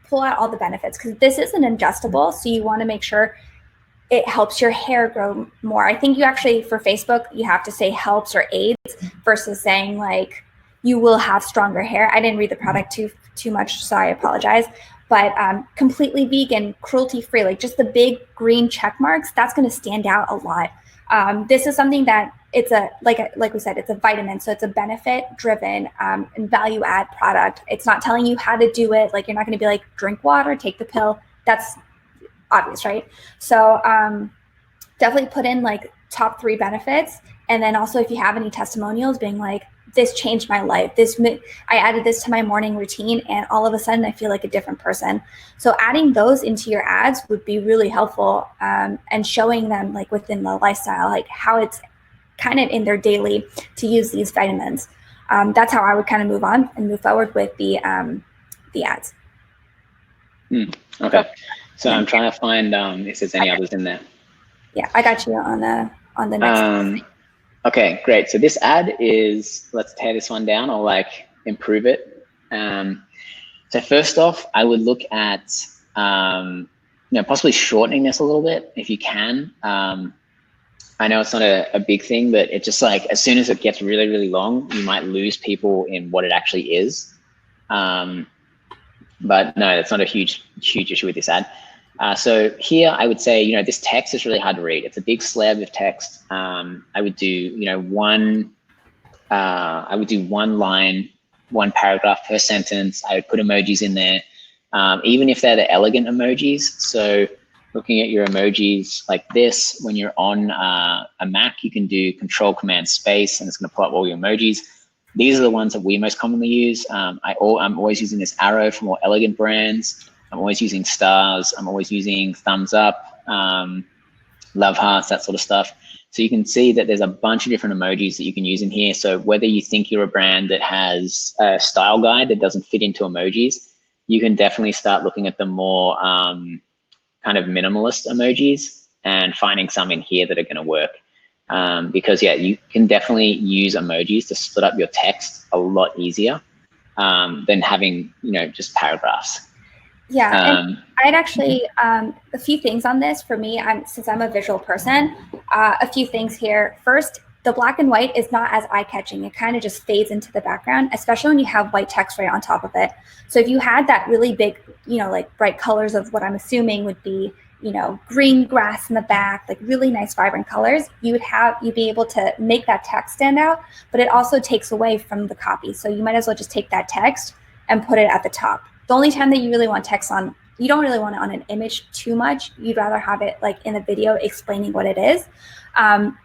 pull out all the benefits, because this is an ingestible, so you want to make sure it helps your hair grow more. I think you actually, for Facebook, you have to say helps or aids versus saying like you will have stronger hair. I didn't read the product too much, so I apologize. But completely vegan, cruelty-free, like just the big green check marks, that's going to stand out a lot. This is something that it's like we said, it's a vitamin, so it's a benefit-driven and value-add product. It's not telling you how to do it. Like, you're not going to be like, drink water, take the pill. That's obvious, right? So definitely put in like top 3 benefits. And then also, if you have any testimonials being like, this changed my life, I added this to my morning routine, and all of a sudden I feel like a different person. So adding those into your ads would be really helpful, and showing them like within the lifestyle, like how it's kind of in their daily to use these vitamins. That's how I would kind of move on and move forward with the ads. Okay. So I'm trying to find if there's any others in there. Yeah, I got you on the next. Okay, great. So this ad is, let's tear this one down or like improve it. So first off, I would look at possibly shortening this a little bit if you can. I know it's not a big thing, but it's just like, as soon as it gets really, really long, you might lose people in what it actually is. But no, that's not a huge issue with this ad. So here I would say, this text is really hard to read. It's a big slab of text. I would do, one line, 1 paragraph per sentence. I would put emojis in there, even if they're the elegant emojis. So looking at your emojis like this, when you're on a Mac, you can do Control-Command-Space, and it's going to pull up all your emojis. These are the ones that we most commonly use. I'm always using this arrow for more elegant brands. I'm always using stars. I'm always using thumbs up, love hearts, that sort of stuff. So you can see that there's a bunch of different emojis that you can use in here. So whether you think you're a brand that has a style guide that doesn't fit into emojis, you can definitely start looking at the more kind of minimalist emojis and finding some in here that are going to work. Because yeah, you can definitely use emojis to split up your text a lot easier than having, just paragraphs. Yeah, and I'd actually, a few things on this for me, since I'm a visual person, a few things here. First, the black and white is not as eye-catching. It kind of just fades into the background, especially when you have white text right on top of it. So if you had that really big, like bright colors of what I'm assuming would be, green grass in the back, like really nice, vibrant colors, you'd be able to make that text stand out, but it also takes away from the copy. So you might as well just take that text and put it at the top. The only time that you really want text on, you don't really want it on an image too much. You'd rather have it like in a video explaining what it is.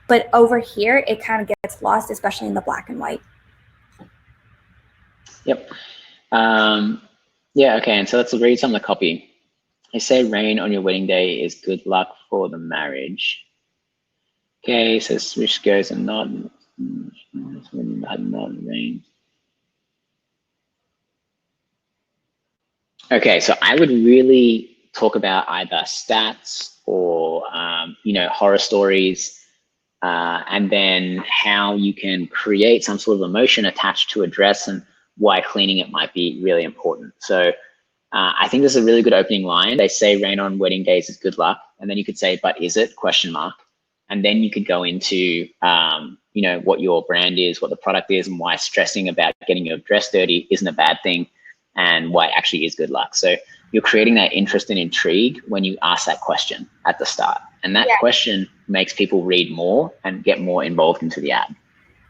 But over here, it kind of gets lost, especially in the black and white. Yep. Yeah, okay, and so let's read some of the copy. They say rain on your wedding day is good luck for the marriage. Okay, so switch goes and not rain. Okay, so I would really talk about either stats or, horror stories, and then how you can create some sort of emotion attached to a dress and why cleaning it might be really important. So I think this is a really good opening line. They say rain on wedding days is good luck. And then you could say, but is it? ? And then you could go into, what your brand is, what the product is, and why stressing about getting your dress dirty isn't a bad thing, and why it actually is good luck. So you're creating that interest and intrigue when you ask that question at the start. And that question makes people read more and get more involved into the ad.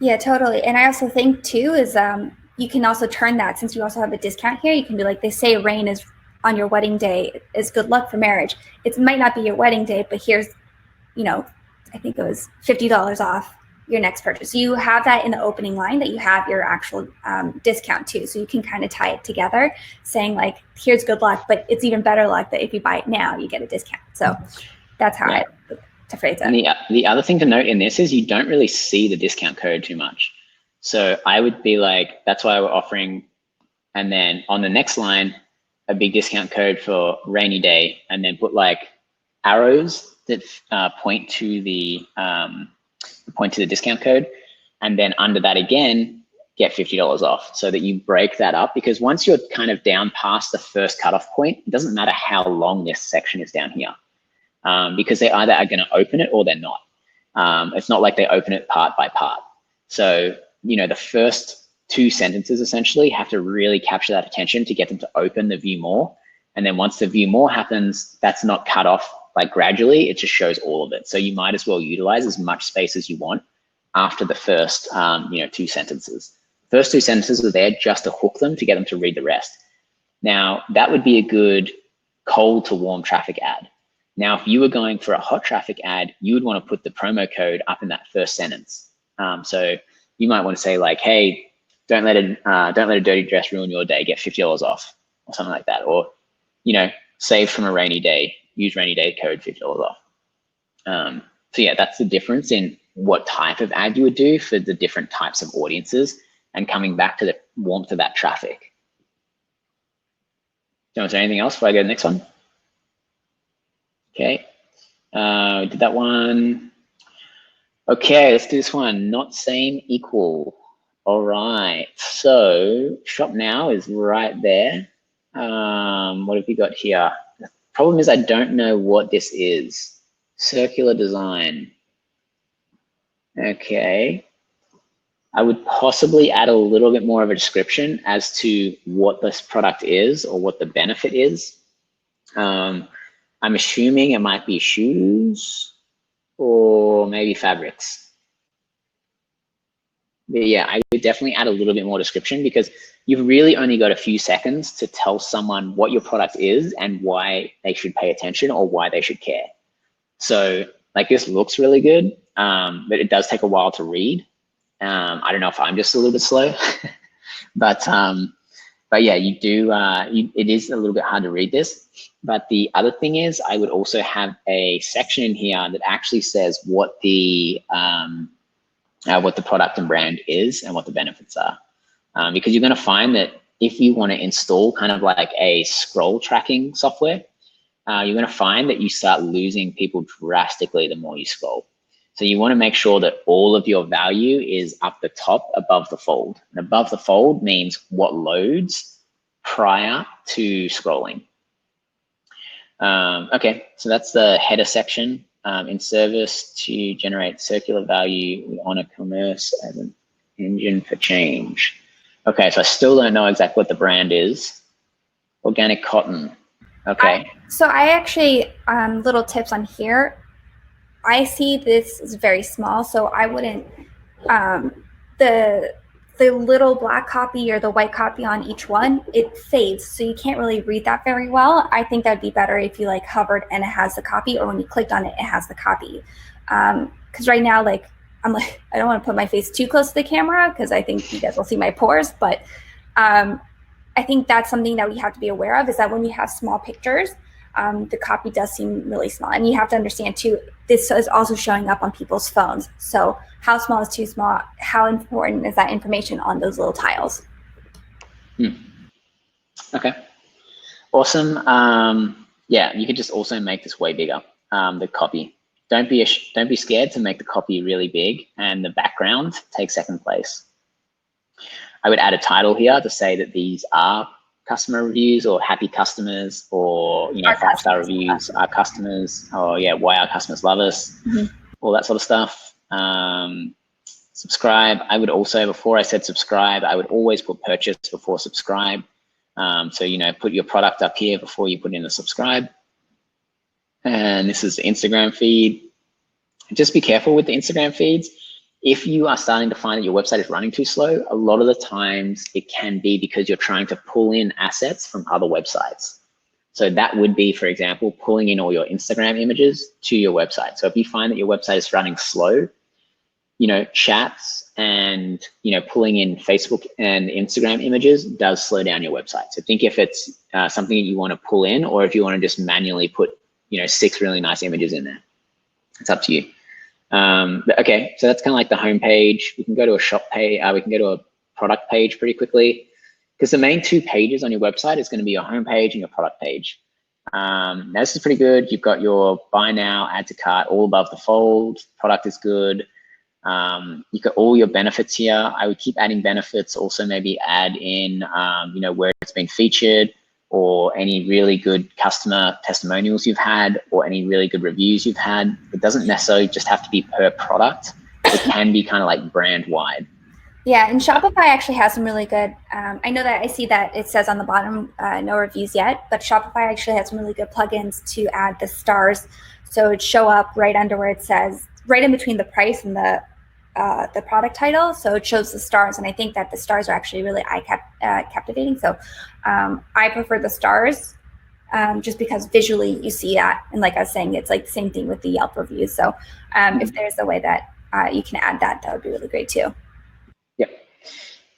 Yeah, totally. And I also think too is you can also turn that, since you also have a discount here, you can be like, they say rain is on your wedding day is good luck for marriage. It might not be your wedding day, but here's, I think it was $50 off your next purchase. So you have that in the opening line, that you have your actual discount too. So you can kind of tie it together, saying like, here's good luck, but it's even better luck that if you buy it now, you get a discount. So that's how to phrase it. And the other thing to note in this is you don't really see the discount code too much. So I would be like, that's why we're offering, and then on the next line, a big discount code for rainy day, and then put like arrows that point to the discount code. And then under that again, get $50 off, so that you break that up, because once you're kind of down past the first cutoff point, it doesn't matter how long this section is down here, because they either are going to open it or they're not. It's not like they open it part by part. So, you know, the first 2 sentences essentially have to really capture that attention to get them to open the view more. And then once the view more happens, that's not cut off like gradually, it just shows all of it. So you might as well utilize as much space as you want after the first, you know, 2 sentences. First 2 sentences are there just to hook them, to get them to read the rest. Now, that would be a good cold to warm traffic ad. Now, if you were going for a hot traffic ad, you would want to put the promo code up in that first sentence. So you might want to say like, hey, don't let a dirty dress ruin your day, get $50 off, or something like that. Or, you know, save from a rainy day, use rainy day code, $50 off. So yeah, that's the difference in what type of ad you would do for the different types of audiences, and coming back to the warmth of that traffic. So is there anything else before I go to the next one? Okay, we did that one. Okay, let's do this one. Not same, equal. All right, so shop now is right there. What have we got here? The problem is I don't know what this is. Circular design. Okay. I would possibly add a little bit more of a description as to what this product is or what the benefit is. I'm assuming it might be shoes or maybe fabrics. But yeah, I would definitely add a little bit more description, because you've really only got a few seconds to tell someone what your product is and why they should pay attention or why they should care. So like, this looks really good, but it does take a while to read. I don't know if I'm just a little bit slow, but yeah, you do. It is a little bit hard to read this. But the other thing is, I would also have a section in here that actually says what the product and brand is and what the benefits are, because you're going to find that if you want to install kind of like a scroll tracking software, you're going to find that you start losing people drastically the more you scroll. So you want to make sure that all of your value is up the top above the fold. And above the fold means what loads prior to scrolling. Okay, so that's the header section. In service to generate circular value, we honor commerce as an engine for change. Okay, so I still don't know exactly what the brand is. Organic cotton. Okay. So I actually, little tips on here. I see this is very small, so I wouldn't, the little black copy or the white copy on each one, it fades, so you can't really read that very well. I think that'd be better if you like hovered and it has the copy, or when you clicked on it, it has the copy. Because right now, like, I'm like, I don't want to put my face too close to the camera because I think you guys will see my pores, but I think that's something that we have to be aware of, is that when we have small pictures, the copy does seem really small. And you have to understand too, this is also showing up on people's phones. So how small is too small? How important is that information on those little tiles? Okay, awesome. Yeah, you could just also make this way bigger, the copy. Don't be scared to make the copy really big, and the background take second place. I would add a title here to say that these are customer reviews, or happy customers, or 5-star reviews, our customers, or yeah, why our customers love us, all that sort of stuff. Subscribe. I would also, before I said subscribe, I would always put purchase before subscribe. So put your product up here before you put in the subscribe. And this is the Instagram feed. Just be careful with the Instagram feeds. If you are starting to find that your website is running too slow, a lot of the times it can be because you're trying to pull in assets from other websites. So that would be, for example, pulling in all your Instagram images to your website. So if you find that your website is running slow, chats and, pulling in Facebook and Instagram images does slow down your website. So think if it's something that you want to pull in, or if you want to just manually put, 6 really nice images in there. It's up to you. But okay, so that's kind of like the home page. We can go to a shop page. We can go to a product page pretty quickly, because the main 2 pages on your website is going to be your home page and your product page. Now this is pretty good. You've got your buy now, add to cart, all above the fold. Product is good. You got all your benefits here. I would keep adding benefits. Also maybe add in, where it's been featured, or any really good customer testimonials you've had, or any really good reviews you've had. It doesn't necessarily just have to be per product. It can be kind of like brand wide. Yeah, and Shopify actually has some really good, I know that I see that it says on the bottom, no reviews yet, but Shopify actually has some really good plugins to add the stars. So it'd show up right under where it says, right in between the price and the product title. So it shows the stars. And I think that the stars are actually really captivating. So I prefer the stars just because visually you see that. And like I was saying, it's like the same thing with the Yelp reviews. So if there's a way that you can add that, that would be really great too. Yep.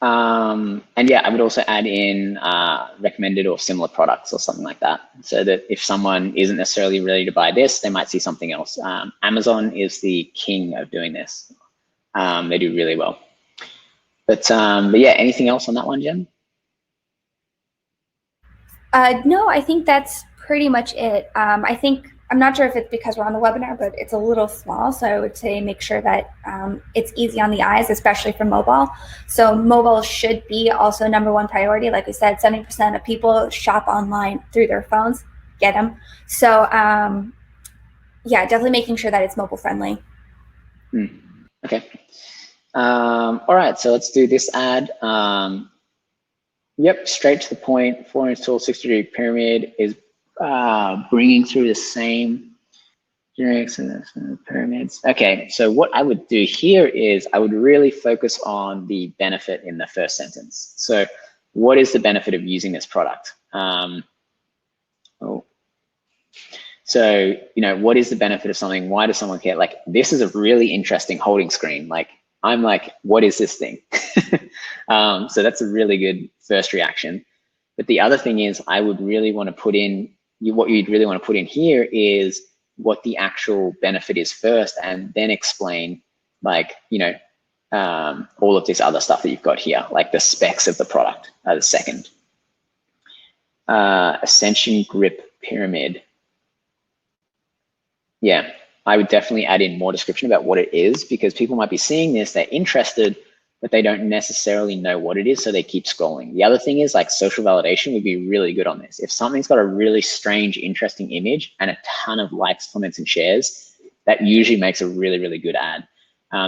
And yeah, I would also add in recommended or similar products or something like that, so that if someone isn't necessarily ready to buy this, they might see something else. Amazon is the king of doing this. They do really well. But yeah, anything else on that one, Jen? No, I think that's pretty much it. I'm not sure if it's because we're on the webinar, but it's a little small. So I would say make sure that it's easy on the eyes, especially for mobile. So mobile should be also #1 priority. Like we said, 70% of people shop online through their phones. Get them. So yeah, definitely making sure that it's mobile friendly. Okay. All right, so let's do this ad. Yep, straight to the point. 4-inch tall, 60-degree pyramid is bringing through the same generics and pyramids. Okay, so what I would do here is I would really focus on the benefit in the first sentence. So what is the benefit of using this product? So, what is the benefit of something? Why does someone care? Like, this is a really interesting holding screen. Like, I'm like, what is this thing? So that's a really good first reaction. But the other thing is, I would really want to put in, what you'd really want to put in here is what the actual benefit is first, and then explain, like, all of this other stuff that you've got here, like the specs of the product, the second. Ascension grip pyramid. Yeah, I would definitely add in more description about what it is, because people might be seeing this, they're interested, but they don't necessarily know what it is, so they keep scrolling. The other thing is, like, social validation would be really good on this. If something's got a really strange, interesting image and a ton of likes, comments, and shares, that usually makes a really, really good ad.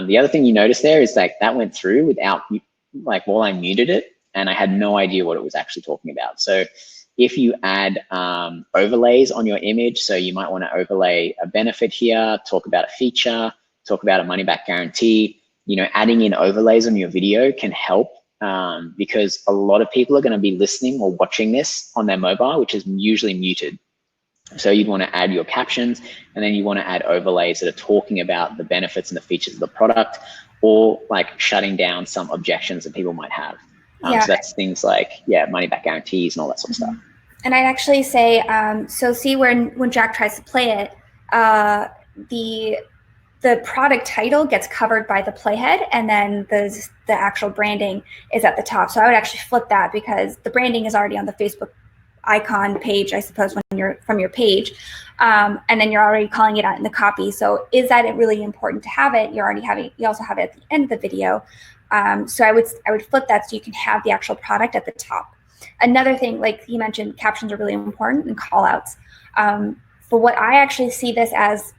The other thing you notice there is, like, that went through without, like, while I muted it, and I had no idea what it was actually talking about. So if you add overlays on your image, so you might want to overlay a benefit here, talk about a feature, talk about a money back guarantee, adding in overlays on your video can help, because a lot of people are going to be listening or watching this on their mobile, which is usually muted. So you'd want to add your captions, and then you want to add overlays that are talking about the benefits and the features of the product, or like shutting down some objections that people might have. So that's things like, money back guarantees and all that sort of stuff. And I'd actually say, so see when Jack tries to play it, the product title gets covered by the playhead, and then the actual branding is at the top. So I would actually flip that, because the branding is already on the Facebook icon page, I suppose, when you're from your page, and then you're already calling it out in the copy. So is that really important to have it? You also have it at the end of the video. So I would flip that so you can have the actual product at the top. Another thing, like you mentioned, captions are really important, and call outs. But what I actually see this as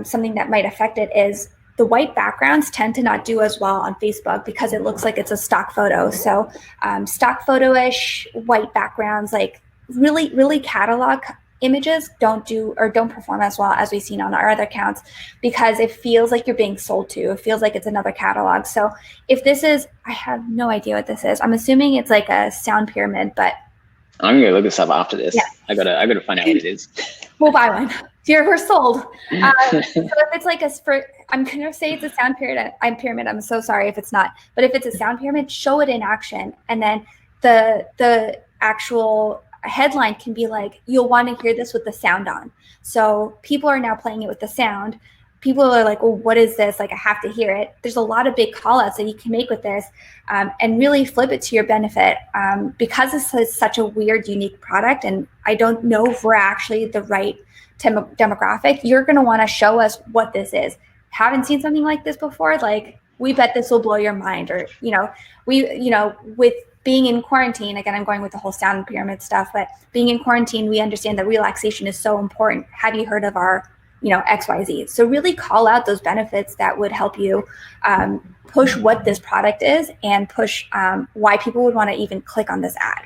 something that might affect it is the white backgrounds tend to not do as well on Facebook, because it looks like it's a stock photo. So stock photo-ish white backgrounds, like really, really catalog images don't perform as well as we've seen on our other accounts, because it feels like you're being sold to. It feels like it's another catalog. So if this is, I have no idea what this is. I'm assuming it's like a sound pyramid, but I'm gonna look this up after this. Yeah. I gotta find out what it is. We'll buy one. We're sold. So if it's like I'm gonna say it's a sound pyramid. I'm so sorry if it's not. But if it's a sound pyramid, show it in action, and then the actual headline can be like, you'll want to hear this with the sound on. So people are now playing it with the sound. People are like, well, what is this? Like, I have to hear it. There's a lot of big call outs that you can make with this, and really flip it to your benefit, because this is such a weird, unique product, and I don't know if we're actually the right demographic. You're going to want to show us what this is. haven't seen something like this before, like, we bet this will blow your mind. Or, with being in quarantine, again, I'm going with the whole sound pyramid stuff, but being in quarantine, we understand that relaxation is so important. Have you heard of our, XYZ? So really call out those benefits that would help you push what this product is and push why people would want to even click on this ad.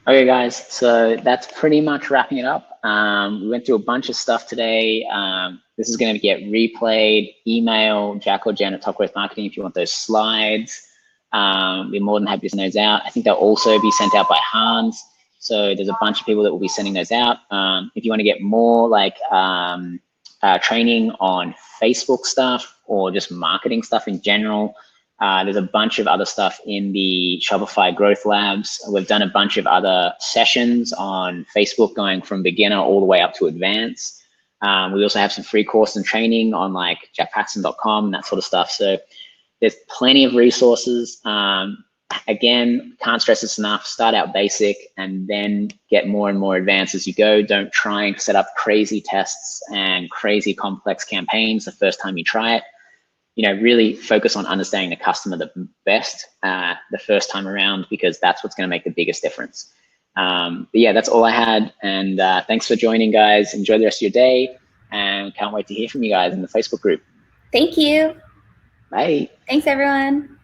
Okay, guys, so that's pretty much wrapping it up. We went through a bunch of stuff today. This is going to get replayed. Email Jack or Jen at Top Growth Marketing if you want those slides. We're more than happy to send those out. I think they'll also be sent out by Hans. So there's a bunch of people that will be sending those out. If you want to get more like training on Facebook stuff or just marketing stuff in general, there's a bunch of other stuff in the Shopify Growth Labs. We've done a bunch of other sessions on Facebook going from beginner all the way up to advanced. We also have some free course and training on like jackpaxton.com and that sort of stuff. So there's plenty of resources. Again, can't stress this enough, start out basic and then get more and more advanced as you go. Don't try and set up crazy tests and crazy complex campaigns the first time you try it. Really focus on understanding the customer the best the first time around, because that's what's going to make the biggest difference. But yeah, that's all I had. And thanks for joining, guys. Enjoy the rest of your day and can't wait to hear from you guys in the Facebook group. Thank you. Bye. Thanks, everyone.